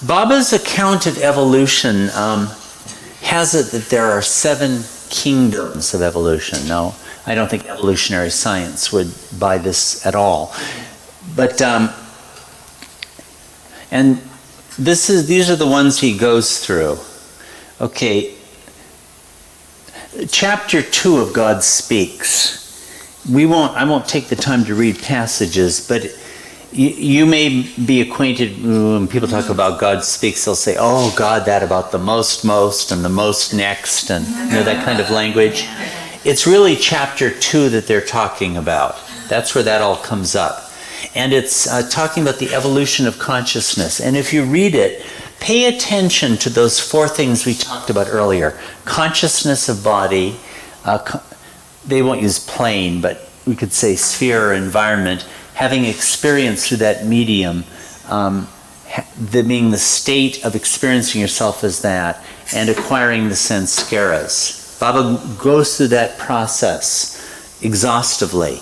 Baba's account of evolution has it that there are 7 kingdoms of evolution. Now, I don't think evolutionary science would buy this at all. But, and these are the ones he goes through. Okay, chapter 2 of God Speaks I won't take the time to read passages, but you may be acquainted when people talk about God speaks, they'll say, oh, God, that about the most, and the most next, and that kind of language. It's really chapter 2 that they're talking about. That's where that all comes up. And it's talking about the evolution of consciousness. And if you read it, pay attention to those 4 things we talked about earlier. Consciousness of body, they won't use plane, but we could say sphere or environment, having experience through that medium, being the state of experiencing yourself as that, and acquiring the sanskaras. Baba goes through that process exhaustively.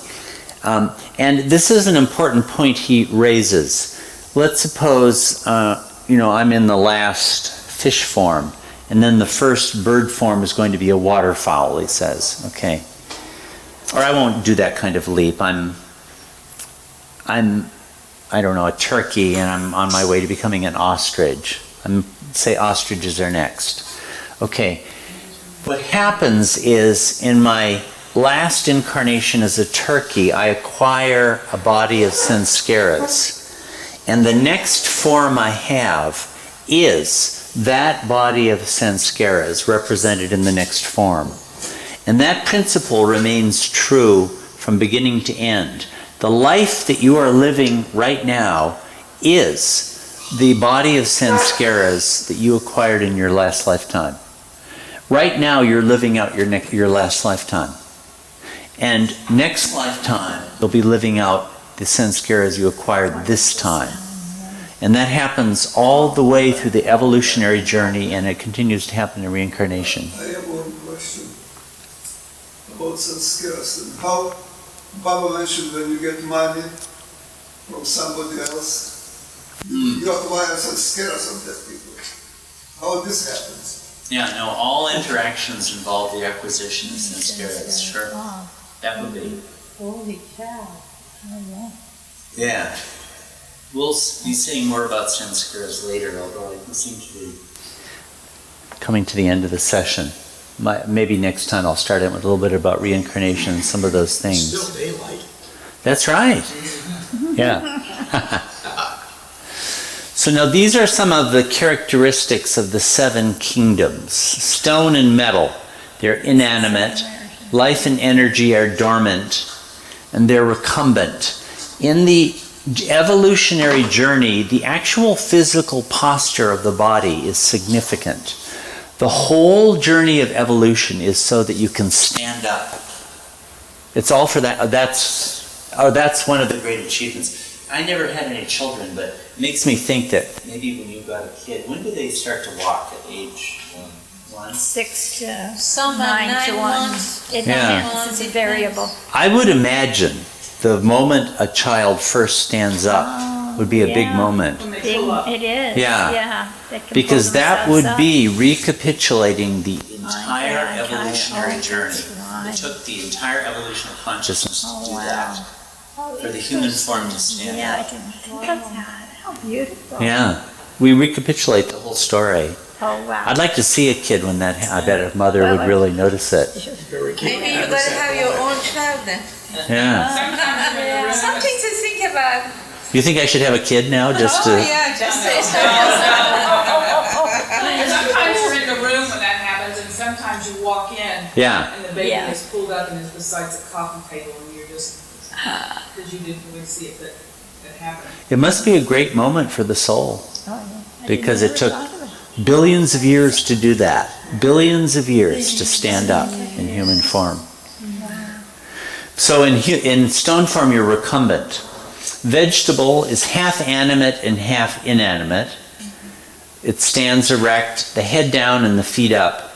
And this is an important point he raises. Let's suppose, I'm in the last fish form, and then the first bird form is going to be a waterfowl, he says, okay. Or I won't do that kind of leap. I'm a turkey, and I'm on my way to becoming an ostrich. Say ostriches are next. Okay. What happens is, in my last incarnation as a turkey, I acquire a body of sanskaras. And the next form I have is that body of sanskaras represented in the next form. And that principle remains true from beginning to end. The life that you are living right now is the body of sanskaras that you acquired in your last lifetime. Right now you're living out your last lifetime. And next lifetime you'll be living out the sanskaras you acquired this time. And that happens all the way through the evolutionary journey, and it continues to happen in reincarnation. I have one question about sanskaras and how Baba mentioned when you get money from somebody else, you acquire sanskaras of that people. How this happens? Yeah, no, all interactions involve the acquisition of sanskaras, sure. That would be. Holy cow. Yeah. We'll be saying more about sanskaras later, although I seem to be coming to the end of the session. Maybe next time I'll start out with a little bit about reincarnation and some of those things. Still daylight. That's right. Yeah. So now these are some of the characteristics of the 7 kingdoms. Stone and metal, they're inanimate. Life and energy are dormant, and they're recumbent. In the evolutionary journey, the actual physical posture of the body is significant. The whole journey of evolution is so that you can stand up. It's all for that. That's one of the great achievements. I never had any children, but it makes me think that maybe when you got a kid, when do they start to walk? At age 1? 6 to Some 9 to 1. months. It Yeah. depends. It's variable. I would imagine the moment a child first stands up would be a big moment. When they pull up. It is. Yeah. Yeah. They can Because pull that themselves would up. be recapitulating the entire yeah, evolutionary oh, journey. right. It took the entire evolution of consciousness to Oh, do wow. that. Oh, For the human form to stand Yeah, I up. can think of that. How beautiful. Yeah. We recapitulate the whole story. Oh, wow. I'd like to see a kid when that, I bet a mother would really notice it. Maybe you gotta have your own child then. Yeah. Something to think about. You think I should have a kid now just to... Yeah, just Sometimes you're in the room when that happens, and sometimes you walk in. Yeah. And the baby Yeah. is pulled up and is beside the coffee table, and you're just, because you didn't really see it that happened. It must be a great moment for the soul. Oh, yeah. I Because never it took thought of it. billions of years to do that. Billions of years to stand up in human form. So in stone form, you're recumbent. Vegetable is half animate and half inanimate. It stands erect, the head down and the feet up.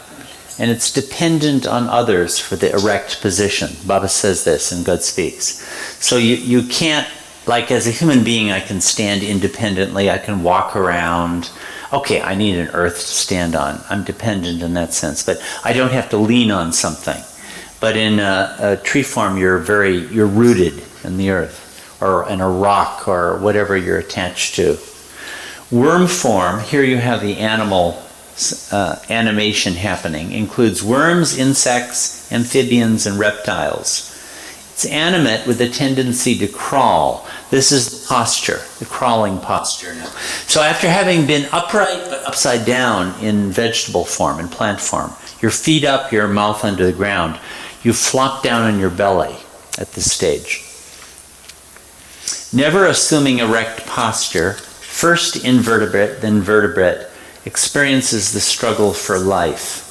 And it's dependent on others for the erect position. Baba says this and God speaks. So you can't, like as a human being, I can stand independently, I can walk around. Okay, I need an earth to stand on. I'm dependent in that sense, but I don't have to lean on something. But in a tree form, you're rooted in the earth, or in a rock, or whatever you're attached to. Worm form, here you have the animal animation happening, includes worms, insects, amphibians, and reptiles. It's animate with a tendency to crawl. This is the posture, the crawling posture now. So after having been upright but upside down in vegetable form, in plant form, your feet up, your mouth under the ground, you flop down on your belly at this stage. Never assuming erect posture, first invertebrate, then vertebrate, experiences the struggle for life.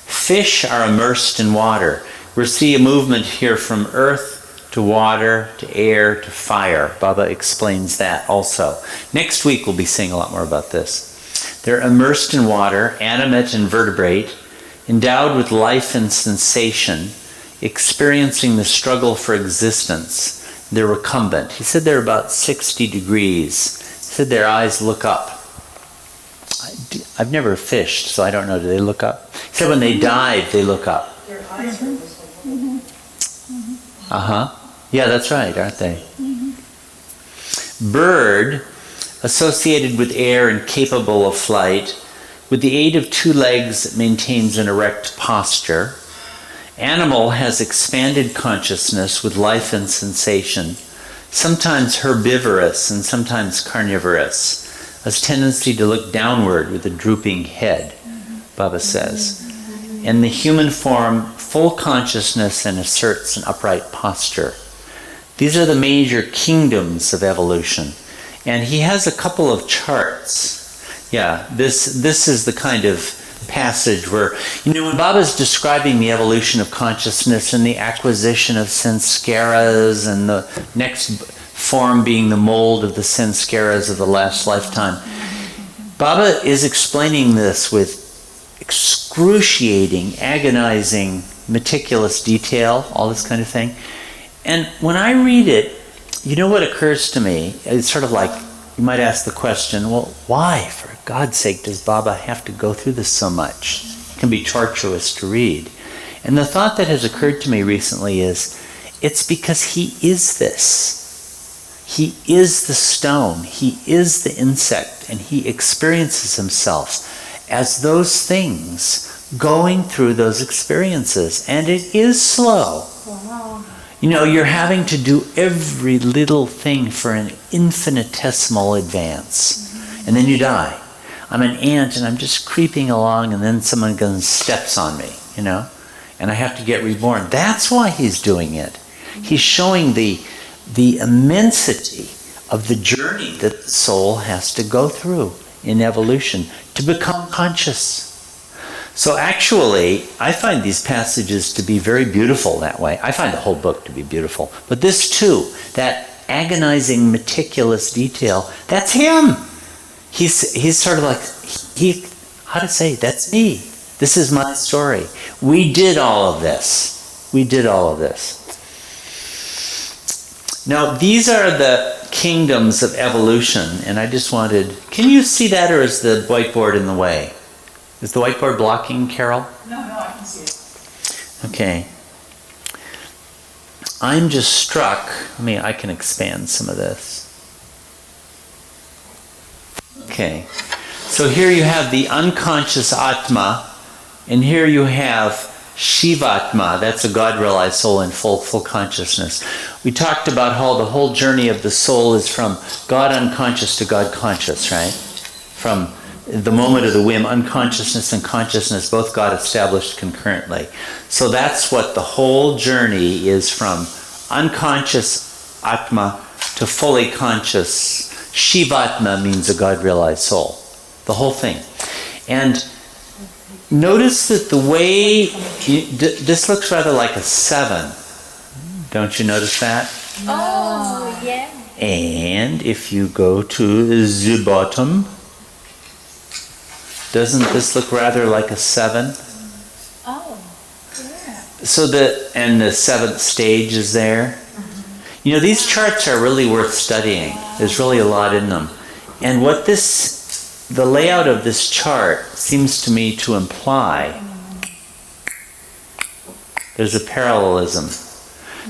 Fish are immersed in water. We see a movement here from earth to water to air to fire. Baba explains that also. Next week we'll be seeing a lot more about this. They're immersed in water, animate and vertebrate, endowed with life and sensation, experiencing the struggle for existence. They're recumbent. He said they're about 60 degrees. He said their eyes look up. I've never fished, so I don't know. Do they look up? He said when they dive, they look up. Their eyes are Yeah, that's right, aren't they? Bird, associated with air and capable of flight, with the aid of 2 legs, it maintains an erect posture. Animal has expanded consciousness with life and sensation, sometimes herbivorous and sometimes carnivorous, has tendency to look downward with a drooping head, Baba says. In the human form, full consciousness and asserts an upright posture. These are the major kingdoms of evolution. And he has a couple of charts. Yeah, this is the kind of passage where, when Baba's describing the evolution of consciousness and the acquisition of sanskaras and the next form being the mold of the sanskaras of the last lifetime, Baba is explaining this with excruciating, agonizing, meticulous detail, all this kind of thing. And when I read it, you know what occurs to me? It's sort of like, you might ask the question, well, why, for God's sake, does Baba have to go through this so much? It can be tortuous to read. And the thought that has occurred to me recently is, it's because he is this. He is the stone, he is the insect, and he experiences himself as those things going through those experiences. And it is slow. Wow. You're having to do every little thing for an infinitesimal advance. And then you die. I'm an ant and I'm just creeping along, and then someone goes and steps on me, and I have to get reborn. That's why he's doing it. He's showing the immensity of the journey that the soul has to go through in evolution to become conscious. So actually, I find these passages to be very beautiful that way. I find the whole book to be beautiful. But this too, that agonizing, meticulous detail, that's him. He's sort of like, that's me. This is my story. We did all of this. Now, these are the kingdoms of evolution, and I just wanted, can you see that, or is the whiteboard in the way? Is the whiteboard blocking, Carol? No, I can see it. Okay. I'm just struck, I can expand some of this. Okay. So here you have the unconscious Atma, and here you have Shivatma, that's a God-realized soul in full consciousness. We talked about how the whole journey of the soul is from God unconscious to God conscious, right? From the moment of the whim, unconsciousness and consciousness both got established concurrently. So that's what the whole journey is, from unconscious Atma to fully conscious. Shivatma means a God-realized soul. The whole thing. And notice that the way, this looks rather like a 7. Don't you notice that? Oh, yeah. And if you go to the bottom, doesn't this look rather like a 7? Oh, yeah. So the 7th stage is there. These charts are really worth studying. There's really a lot in them. And what the layout of this chart seems to me to imply, there's a parallelism.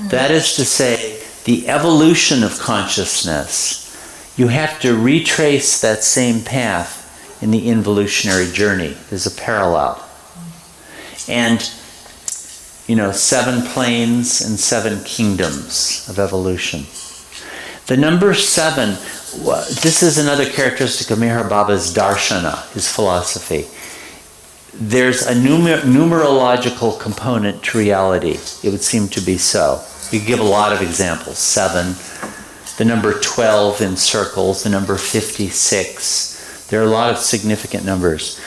That is to say, the evolution of consciousness, you have to retrace that same path in the involutionary journey. There's a parallel. And 7 planes and 7 kingdoms of evolution. The number 7, this is another characteristic of Meher Baba's darshana, his philosophy. There's a numerological component to reality. It would seem to be so. We give a lot of examples. 7, the number 12 in circles, the number 56. There are a lot of significant numbers.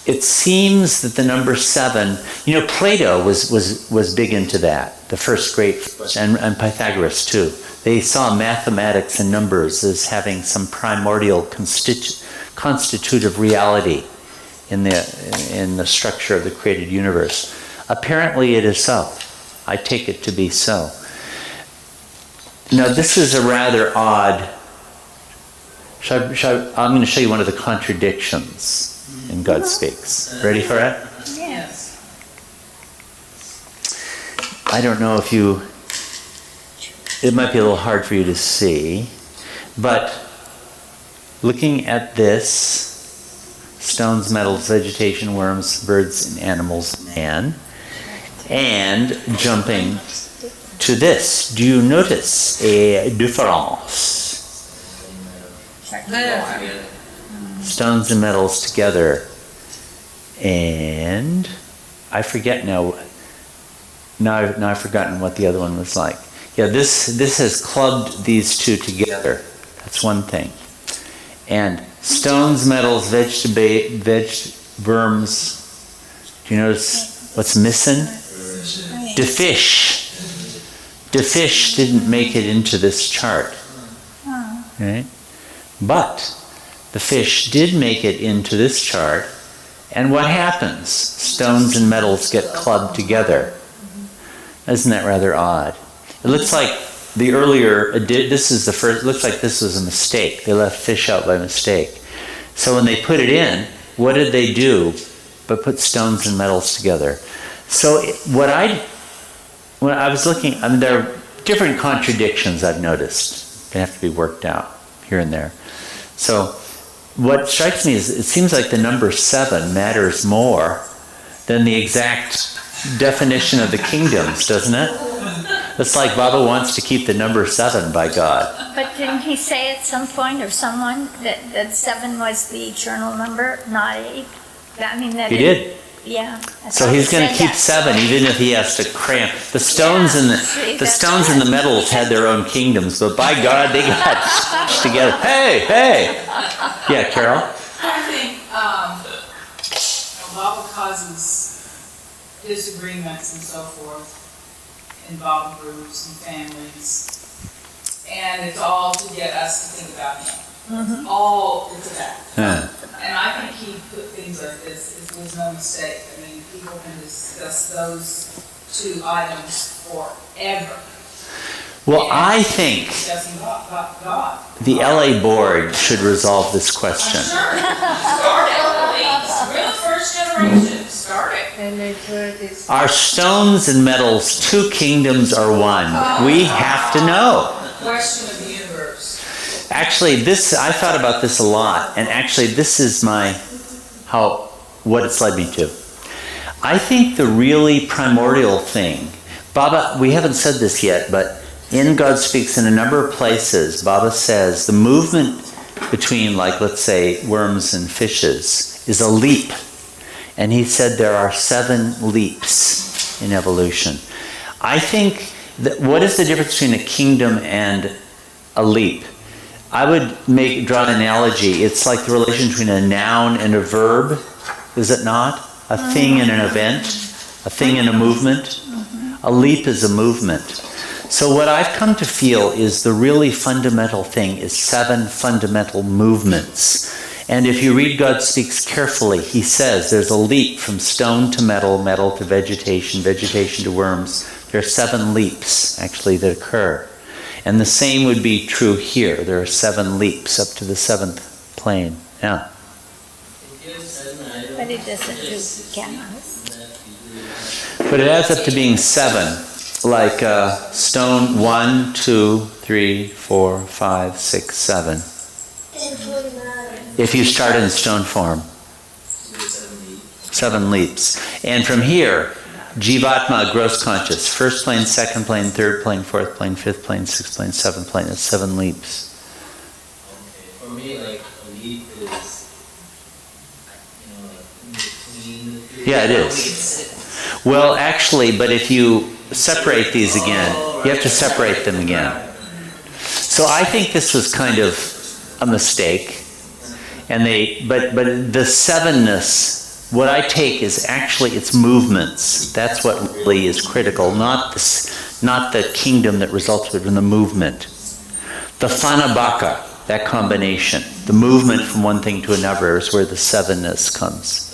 It seems that the number 7, Plato was big into that, the first great, and Pythagoras too. They saw mathematics and numbers as having some primordial constitutive reality in the structure of the created universe. Apparently it is so. I take it to be so. Now this is a rather odd, I'm going to show you one of the contradictions in God Speaks. Ready for it? Yes. I don't know if it might be a little hard for you to see, but looking at this, stones, metals, vegetation, worms, birds, and animals, man, and jumping to this, do you notice a difference? Stones and metals together, and I forget now. Now I've forgotten what the other one was like. Yeah, this has clubbed these two together. That's one thing. And stones, metals, worms. Do you notice what's missing? The fish. The fish didn't make it into this chart. Right? But the fish did make it into this chart. And what happens? Stones and metals get clubbed together. Isn't that rather odd? It looks like the earlier, this is the first, it looks like this was a mistake. They left fish out by mistake. So when they put it in, what did they do but put stones and metals together? So when I was looking, there are different contradictions I've noticed. They have to be worked out here and there. So what strikes me is it seems like the number 7 matters more than the exact definition of the kingdoms, doesn't it? It's like Baba wants to keep the number 7 by God. But didn't he say at some point, or someone, that 7 was the eternal number, not 8? He did. Yeah. So he's going to keep 7, even if he has to cramp. The stones and the metals had their own kingdoms, but by God, they got stitched together. Hey! Yeah, Carol? I think Baba causes disagreements and so forth involve groups and families, and it's all to get us to think about him. That's all it's about. And I think he put things like this, it was no mistake. I mean, people can discuss those 2 items forever. Well, And I think discussing God. the LA board should resolve this question. Sure. Start it, please. We're the first generation. Start it. Are stones and metals 2 kingdoms or 1? We have to know. Question of the universe. Actually, I thought about this a lot, and actually this is what it's led me to. I think the really primordial thing, Baba, we haven't said this yet, but in God Speaks in a number of places, Baba says the movement between, like, let's say, worms and fishes is a leap. And he said there are 7 leaps in evolution. I think that what is the difference between a kingdom and a leap? I would draw an analogy. It's like the relation between a noun and a verb, is it not? A thing and an event, a thing and a movement. A leap is a movement. So what I've come to feel is the really fundamental thing is 7 fundamental movements. And if you read God Speaks carefully, he says there's a leap from stone to metal, metal to vegetation, vegetation to worms. There are 7 leaps, actually, that occur. And the same would be true here. There are 7 leaps up to the 7th plane. Yeah. But it doesn't do cameras. But it adds up to being 7. Like stone 1, 2, 3, 4, 5, 6, 7. If you start in stone form. 7 leaps. And from here, Jivatma, gross conscious. First plane, second plane, third plane, fourth plane, fifth plane, sixth plane, seventh plane. That's 7 leaps. Okay. For me, like a leap is, like in between the three. Yeah, it is. Well, actually, but if you separate these again, you have to separate them again. So I think this was kind of a mistake. And but the 7-ness, what I take is actually its movements. That's what really is critical, not the kingdom that results from the movement. The Phanabhaka, that combination, the movement from one thing to another is where the 7-ness comes.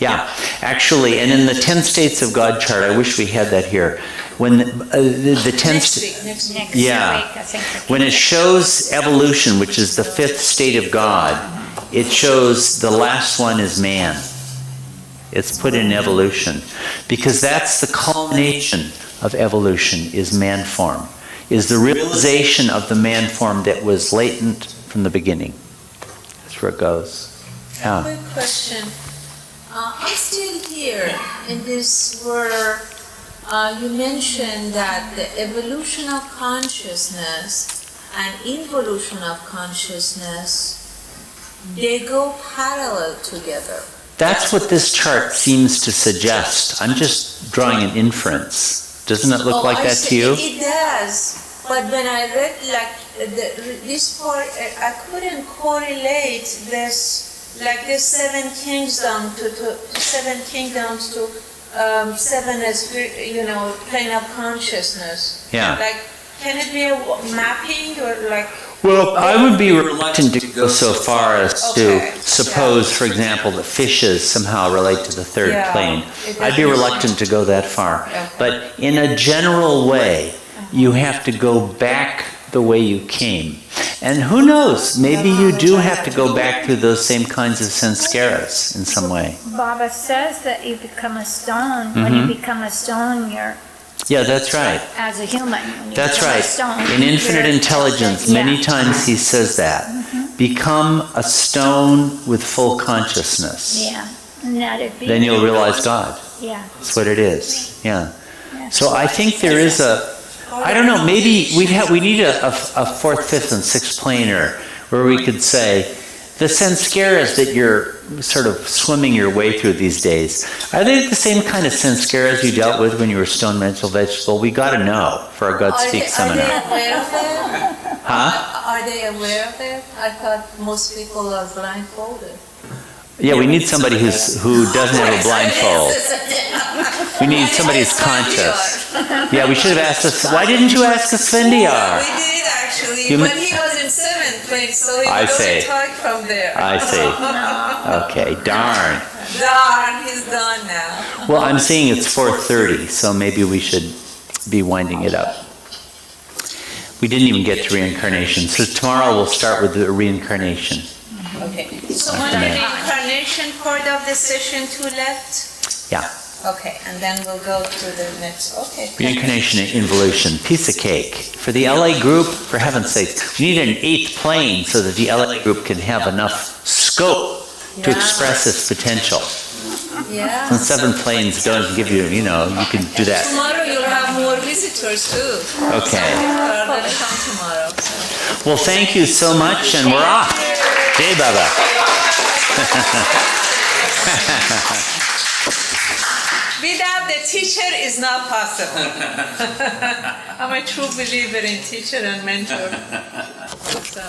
Yeah, actually, and in the 10 states of God chart, I wish we had that here. When the 10 Next week, I think. when it shows evolution, which is the 5th state of God, it shows the last one is man. It's put in evolution because that's the culmination of evolution is man form, is the realization of the man form that was latent from the beginning. That's where it goes. Yeah. Quick question. I'm still here in this where you mentioned that the evolution of consciousness and involution of consciousness, they go parallel together. That's what this chart seems to suggest. I'm just drawing an inference. Doesn't it look like that to you? It does. But when I read this part, I couldn't correlate this. Like the 7 kingdoms to 7 kingdoms to 7 as plane of consciousness. Yeah. Like, can it be a mapping or like? Well, I would be reluctant to go so far as to suppose, for example, that fishes somehow relate to the 3rd plane. I'd be reluctant to go that far. Okay. But in a general way, you have to go back the way you came. And who knows, maybe you do have to go back through those same kinds of sanskaras in some way. Baba says that you become a stone. When you become a stone, you're... Yeah, that's right. As a human. When you That's become a right. stone, In Infinite you're- Intelligence, many times he says that. Become a stone with full consciousness. Yeah. And that'd be... Then you'll realize God. Yeah. That's what it is. Yeah. So I think there is I don't know, maybe we need a 4th, 5th, and 6th planar where we could say, the sanskaras that you're sort of swimming your way through these days, are they the same kind of sanskaras you dealt with when you were stone, mental, vegetable? We got to know for our God Speak seminar. Are they aware of it? Huh? Are they aware of it? I thought most people are blindfolded. Yeah, we need somebody who doesn't have a blindfold. We need somebody who's conscious. Yeah, we should have asked us. Why didn't you ask us Svendiar? We did actually, but he was in 7th plane, so he doesn't talk from there. I see. Okay, darn. Darn, he's gone now. Well, I'm seeing it's 4:30, so maybe we should be winding it up. We didn't even get to reincarnation, so tomorrow we'll start with the reincarnation. Okay. So on the reincarnation part of the session 2 left? Yeah. Okay, and then we'll go to the next. Okay. Reincarnation and involution, piece of cake. For the LA group, for heaven's sake, we need an 8th plane so that the LA group can have enough scope to express its potential. Yeah. And 7 planes don't give you, you can do that. Tomorrow you'll have more visitors too. Okay. Some people are going to come tomorrow. So. Well, thank you so much, and we're off. Jai Baba. Without the teacher, it's not possible. I'm a true believer in teacher and mentor. So.